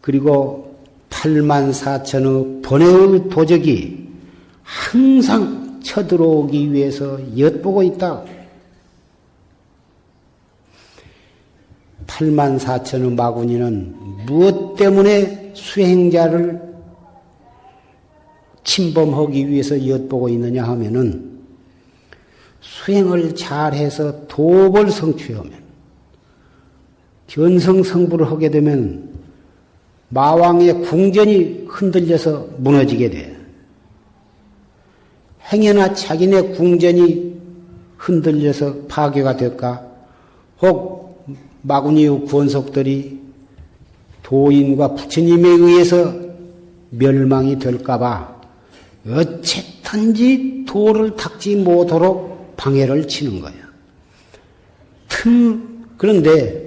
그리고 84,000의 번뇌의 도적이 항상 쳐들어오기 위해서 엿보고 있다. 84,000의 마구니는 무엇 때문에 수행자를 침범하기 위해서 엿보고 있느냐 하면은 수행을 잘해서 도업을 성취하면 견성성불을 하게 되면 마왕의 궁전이 흔들려서 무너지게 돼. 행여나 자기네 궁전이 흔들려서 파괴가 될까? 혹 마구니의 권속들이 도인과 부처님에 의해서 멸망이 될까봐 어쨌든지 도를 닦지 못하도록 방해를 치는 거야. 그런데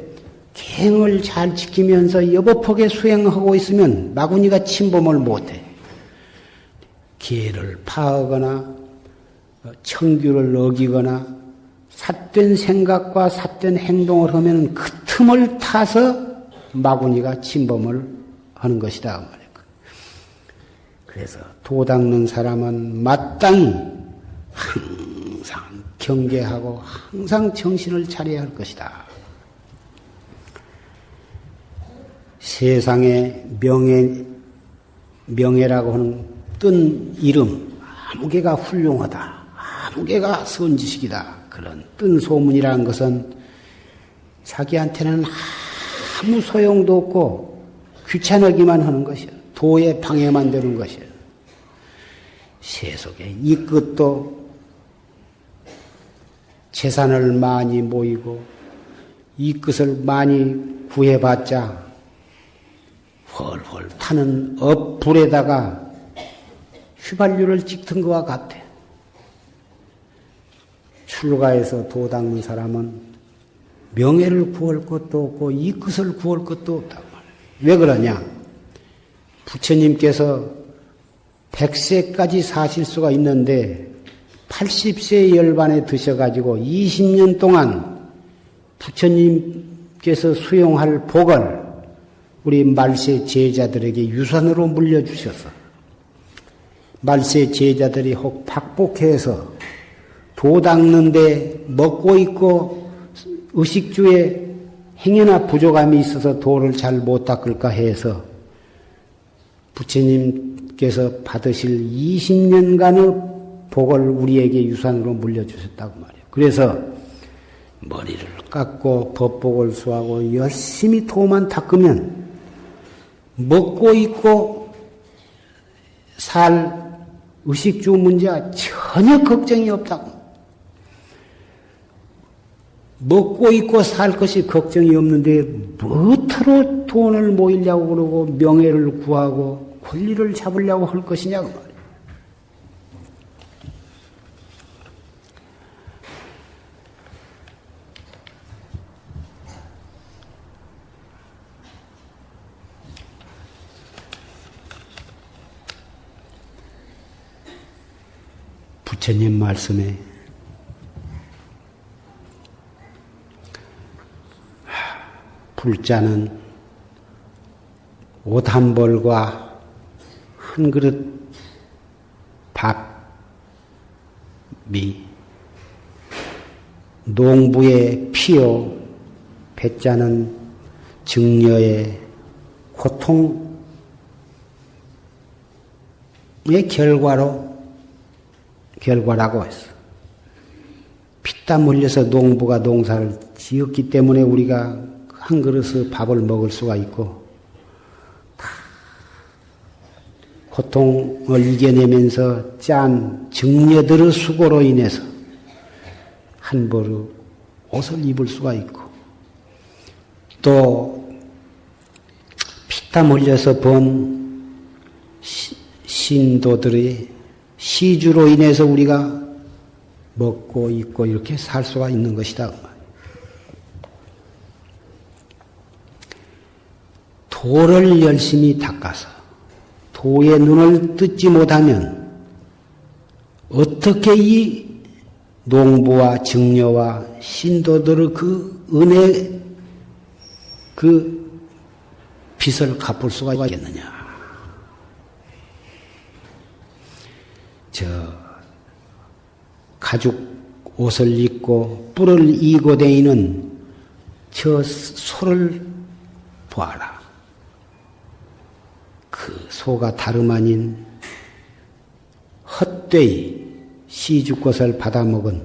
갱을 잘 지키면서 여법하게 수행하고 있으면 마구니가 침범을 못해. 계를 파하거나 청규를 어기거나 삿된 생각과 삿된 행동을 하면 그 틈을 타서 마구니가 침범을 하는 것이다. 그래서 도 닦는 사람은 마땅히 항상 경계하고 항상 정신을 차려야 할 것이다. 세상에 명예라고 하는 뜬 이름, 아무 개가 훌륭하다, 아무 개가 선지식이다. 그런 뜬 소문이라는 것은 자기한테는 아무 소용도 없고 귀찮으기만 하는 것이야. 도에 방해만 되는 것이야. 세속에 이 끝도 재산을 많이 모이고 이 끝을 많이 구해봤자 헐헐 타는 업불에다가 휘발유를 찍던 것과 같아. 출가해서 도 닦는 사람은 명예를 구할 것도 없고 이 끝을 구할 것도 없다고 말이야. 왜 그러냐? 부처님께서 100세까지 사실 수가 있는데 80세 열반에 드셔가지고 20년 동안 부처님께서 수용할 복을 우리 말세 제자들에게 유산으로 물려주셔서 말세 제자들이 혹 박복해서 도 닦는데 먹고 있고 의식주에 행여나 부족함이 있어서 도를 잘 못 닦을까 해서 부처님께서 받으실 20년간의 복을 우리에게 유산으로 물려주셨다고 말이에요. 그래서 머리를 깎고 법복을 수하고 열심히 도만 닦으면 먹고 있고 살 의식주 문제와 전혀 걱정이 없다고. 먹고 있고 살 것이 걱정이 없는데 무엇으로 돈을 모으려고 그러고 명예를 구하고 권리를 잡으려고 할 것이냐고 말이야. 부처님 말씀에 불자는 옷 한 벌과 한 그릇 밥이 농부의 피요 배자는 증려의 고통의 결과라고 했어. 피땀 흘려서 농부가 농사를 지었기 때문에 우리가 한 그릇의 밥을 먹을 수가 있고, 고통을 이겨내면서 짠 증려들의 수고로 인해서 한 벌의 옷을 입을 수가 있고, 또 피땀 흘려서 번 신도들의 시주로 인해서 우리가 먹고 입고 이렇게 살 수가 있는 것이다. 도를 열심히 닦아서 도의 눈을 뜯지 못하면 어떻게 이 농부와 증려와 신도들의 그 은혜, 그 빚을 갚을 수가 있겠느냐. 가죽 옷을 입고 뿔을 이고 다니는 저 소를 보아라. 그 소가 다름 아닌 헛되이 시주것을 받아먹은,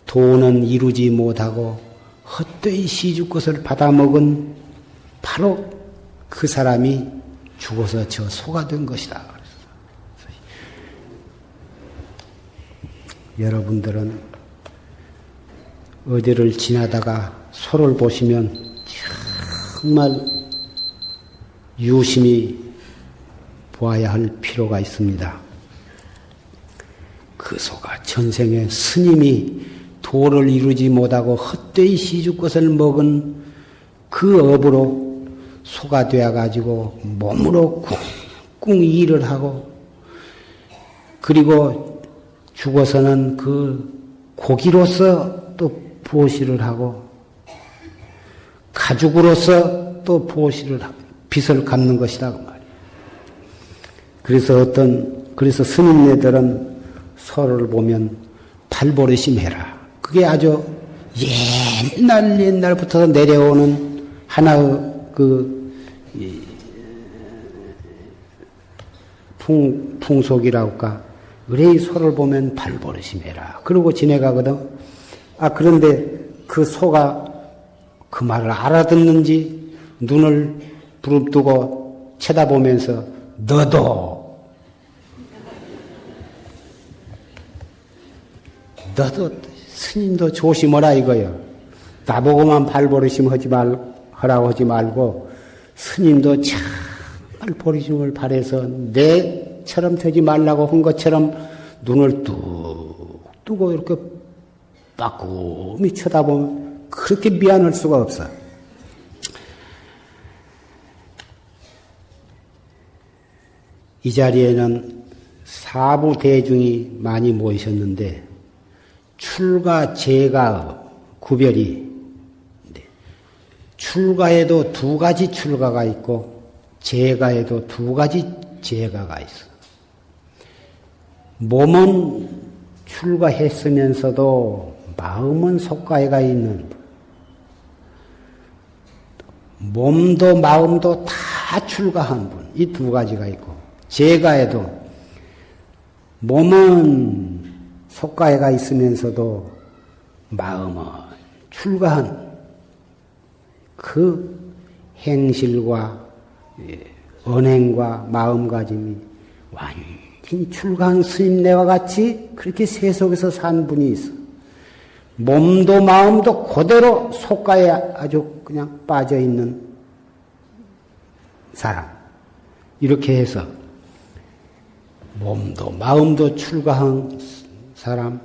도는 이루지 못하고 헛되이 시주것을 받아먹은 바로 그 사람이 죽어서 저 소가 된 것이다. 여러분들은 어디를 지나다가 소를 보시면 정말 유심히 보아야 할 필요가 있습니다. 그 소가 전생에 스님이 도를 이루지 못하고 헛되이 시주것을 먹은 그 업으로 소가 되어가지고 몸으로 꿍꿍 일을 하고, 그리고 죽어서는 그 고기로서 또 보시를 하고, 가죽으로서 또 보시를 하고, 빚을 갚는 것이다. 그 말이에요. 그래서 스님네들은 소를 보면 발버릇심해라. 그게 아주 옛날부터 내려오는 하나의 풍속이라고 할까. 의뢰의 소를 보면 발버릇심해라. 그러고 지내가거든. 그런데 그 소가 그 말을 알아듣는지 눈을 부릅뜨고 쳐다보면서 너도 스님도 조심하라 이거요. 나보고만 발버릇심 하라고 하지 말고 스님도 정말 버릇심을 발해서 내처럼 되지 말라고 한 것처럼 눈을 뚝 뜨고 이렇게 빠꾸미 쳐다보면 그렇게 미안할 수가 없어. 이 자리에는 사부 대중이 많이 모이셨는데 출가 재가 구별이, 출가에도 두 가지 출가가 있고 재가에도 두 가지 재가가 있어. 몸은 출가했으면서도 마음은 속가에가 있는, 몸도 마음도 다 출가한 분, 이 두 가지가 있고, 재가에도 몸은 속가에가 있으면서도 마음은 출가한 그 행실과 언행과 마음가짐이 완전히 출가한 스님네와 같이 그렇게 세속에서 산 분이 있어. 몸도 마음도 그대로 속가에 아주 그냥 빠져 있는 사람. 이렇게 해서 몸도 마음도 출가한 사람,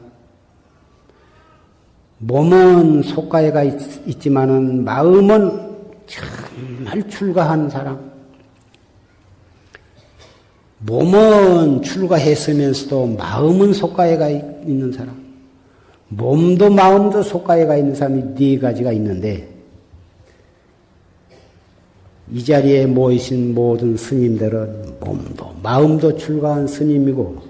몸은 속가에가 있지만은 마음은 정말 출가한 사람, 몸은 출가했으면서도 마음은 속가에가 있는 사람, 몸도 마음도 속가에가 있는 사람이 네 가지가 있는데, 이 자리에 모이신 모든 스님들은 몸도 마음도 출가한 스님이고,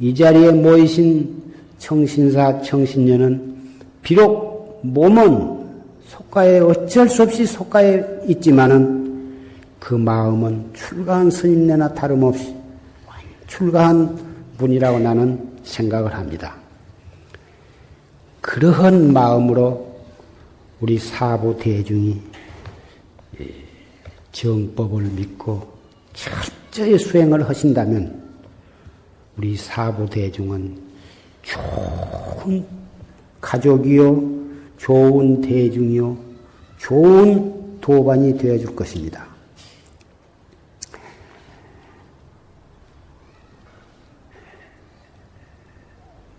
이 자리에 모이신 청신사 청신녀는 비록 몸은 속가에 어쩔 수 없이 속가에 있지만은 그 마음은 출가한 스님네나 다름없이 출가한 분이라고 나는 생각을 합니다. 그러한 마음으로 우리 사부 대중이 정법을 믿고 철저히 수행을 하신다면 우리 사부 대중은 좋은 가족이요, 좋은 대중이요, 좋은 도반이 되어줄 것입니다.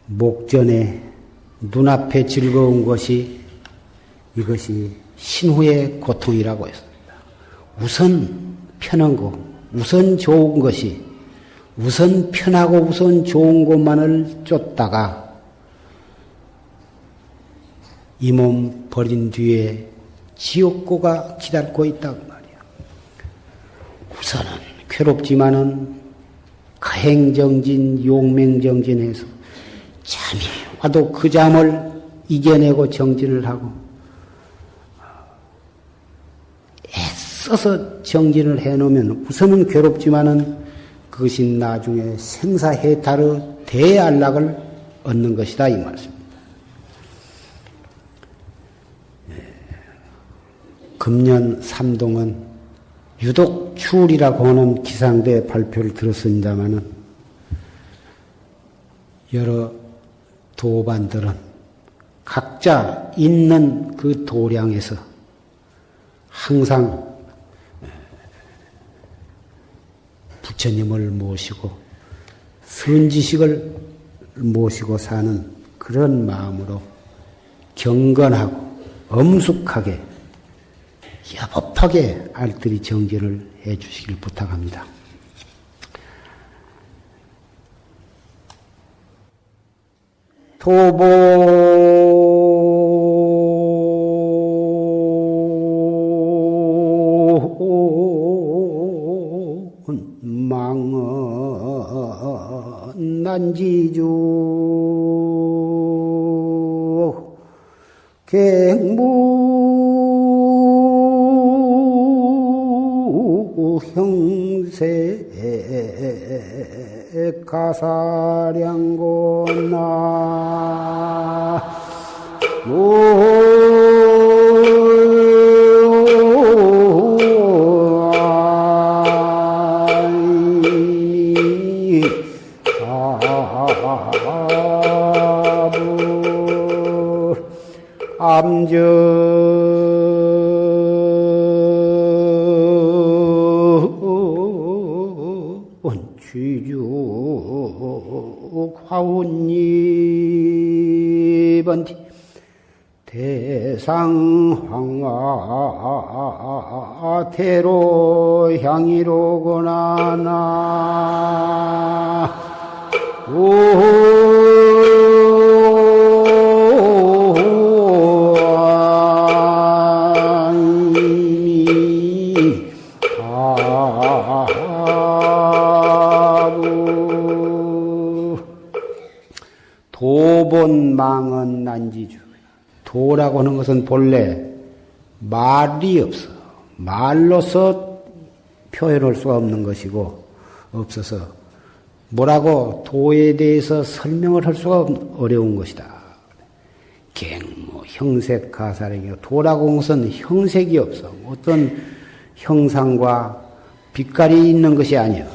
목전에 눈앞에 즐거운 것이 이것이 신후의 고통이라고 했습니다. 우선 편한 거, 우선 좋은 것이, 우선 편하고 우선 좋은 것만을 쫓다가 이 몸 버린 뒤에 지옥고가 기다리고 있다고 말이야. 우선은 괴롭지만은 가행정진, 용맹정진해서 잠이 와도 그 잠을 이겨내고 정진을 하고 애써서 정진을 해놓으면 우선은 괴롭지만은 그것이 나중에 생사해탈의 대안락을 얻는 것이다 이 말씀입니다. 금년 삼동은 유독 추울이라고 하는 기상대 발표를 들었습니다마는 여러 도반들은 각자 있는 그 도량에서 항상 부처님을 모시고 선지식을 모시고 사는 그런 마음으로 경건하고 엄숙하게 여법하게 알뜰히 정진을 해 주시길 부탁합니다. 토본 망은 난지주 갱무 형세 가사량고나 취주 화운이번디 대상황화 대로 향이로구나 나 도본망은 난지주. 도라고 하는 것은 본래 말이 없어. 말로서 표현할 수가 없는 것이고 없어서 뭐라고 도에 대해서 설명을 할 수가 어려운 것이다. 갱모 형색 가사량이요. 도라고 하는 것은 형색이 없어. 어떤 형상과 빛깔이 있는 것이 아니야.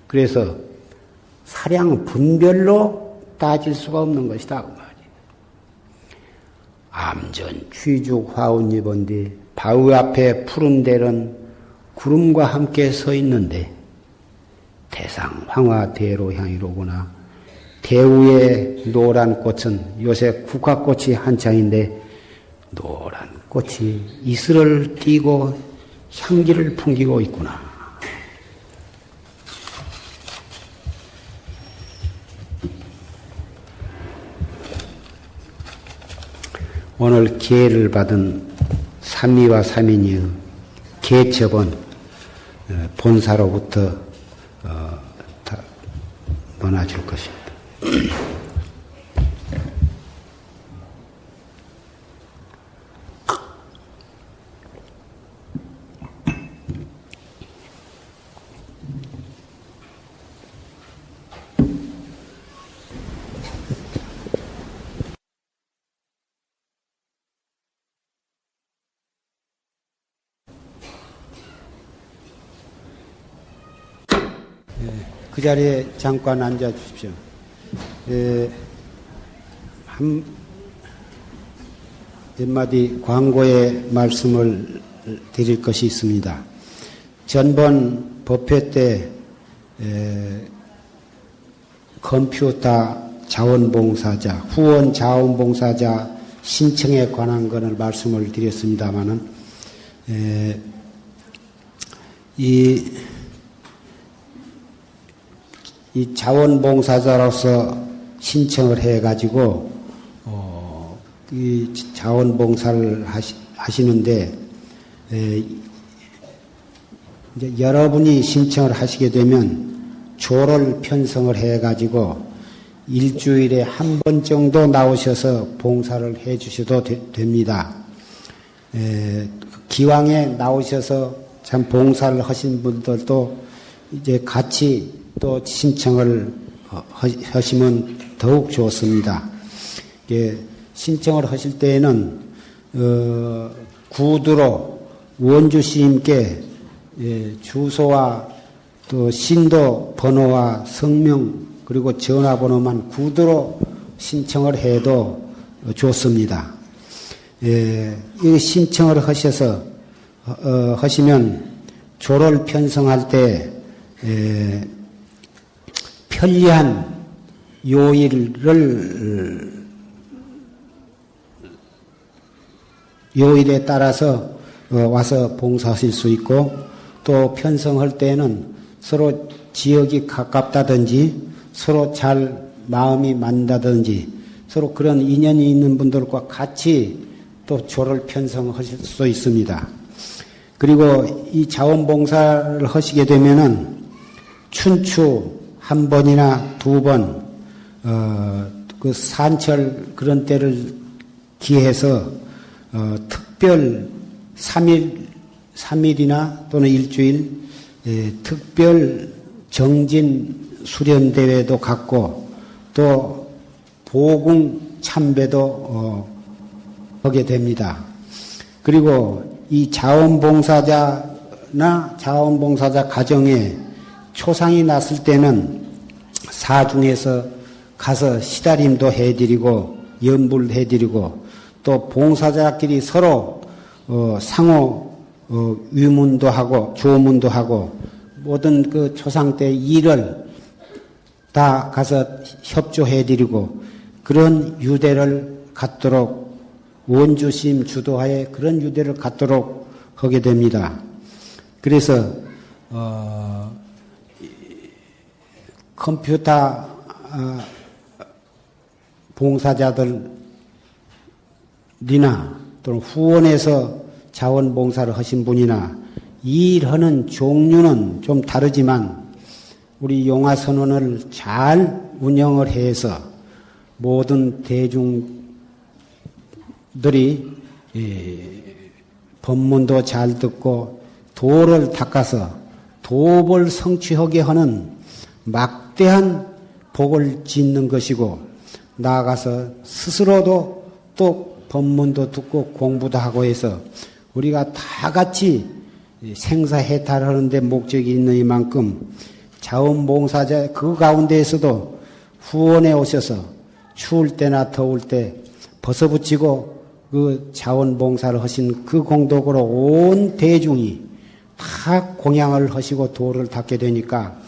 그래서 사량 분별로 따질 수가 없는 것이다. 그 말이에요. 암전 취죽 화운 입은데 바위 앞에 푸른 대는 구름과 함께 서 있는데 대상 황화대로 향이로구나. 대우의 노란 꽃은 요새 국화꽃이 한창인데 노란 꽃이 이슬을 띠고 향기를 풍기고 있구나. 오늘 기회를 받은 삼위와 삼인이의 개첩은 본사로부터 논하줄 것입니다. 그 자리에 잠깐 앉아 주십시오. 몇 마디 광고의 말씀을 드릴 것이 있습니다. 전번 법회 때 컴퓨터 자원봉사자, 후원 자원봉사자 신청에 관한 것을 말씀을 드렸습니다마는 이 자원봉사자로서 신청을 해가지고 이 자원봉사를 하시는데 이제 여러분이 신청을 하시게 되면 조를 편성을 해가지고 일주일에 한 번 정도 나오셔서 봉사를 해주셔도 됩니다. 기왕에 나오셔서 참 봉사를 하신 분들도 이제 같이 또 신청을 하시면 더욱 좋습니다. 신청을 하실 때에는 구두로 원주 스님께 주소와 또 신도 번호와 성명 그리고 전화번호만 구두로 신청을 해도 좋습니다. 이 신청을 하셔서 하시면 조를 편성할 때 편리한 요일에 따라서 와서 봉사하실 수 있고 또 편성할 때는 서로 지역이 가깝다든지 서로 잘 마음이 맞는다든지 서로 그런 인연이 있는 분들과 같이 또 조를 편성하실 수 있습니다. 그리고 이 자원봉사를 하시게 되면은 춘추 한 번이나 두 번, 그 산철 그런 때를 기해서, 특별 3일이나 또는 일주일, 특별 정진 수련대회도 갖고, 또 보궁 참배도 하게 됩니다. 그리고 이 자원봉사자나 자원봉사자 가정에 초상이 났을 때는 사중에서 가서 시다림도 해드리고 연불 해드리고 또 봉사자끼리 서로 상호 위문도 하고 조문도 하고 모든 그 초상 때 일을 다 가서 협조해드리고 그런 유대를 갖도록 원주심 주도하에 그런 유대를 갖도록 하게 됩니다. 그래서 컴퓨터 봉사자들이나 또는 후원해서 자원봉사를 하신 분이나 일하는 종류는 좀 다르지만 우리 용화선언을 잘 운영을 해서 모든 대중들이 법문도 잘 듣고 도를 닦아서 도를 성취하게 하는 막대한 복을 짓는 것이고 나아가서 스스로도 또 법문도 듣고 공부도 하고 해서 우리가 다 같이 생사해탈하는 데 목적이 있는 이만큼 자원봉사자 그 가운데에서도 후원해 오셔서 추울 때나 더울 때 벗어붙이고 그 자원봉사를 하신 그 공덕으로 온 대중이 다 공양을 하시고 도를 닦게 되니까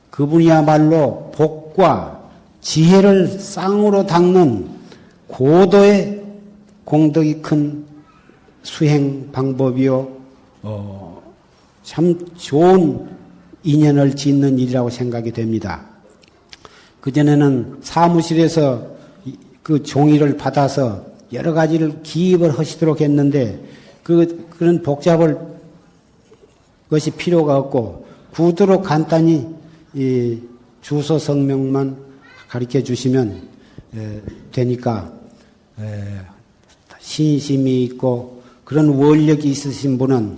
그분이야말로 복과 지혜를 쌍으로 닦는 고도의 공덕이 큰 수행 방법이요, 참 좋은 인연을 짓는 일이라고 생각이 됩니다. 그전에는 사무실에서 그 종이를 받아서 여러 가지를 기입을 하시도록 했는데, 그런 복잡할 것이 필요가 없고, 구두로 간단히 이 주소 성명만 가르쳐 주시면 되니까, 신심이 있고 그런 원력이 있으신 분은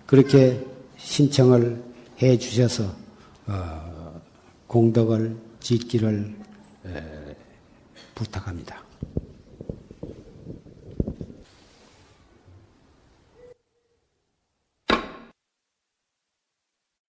그렇게 신청을 해 주셔서 공덕을 짓기를 부탁합니다.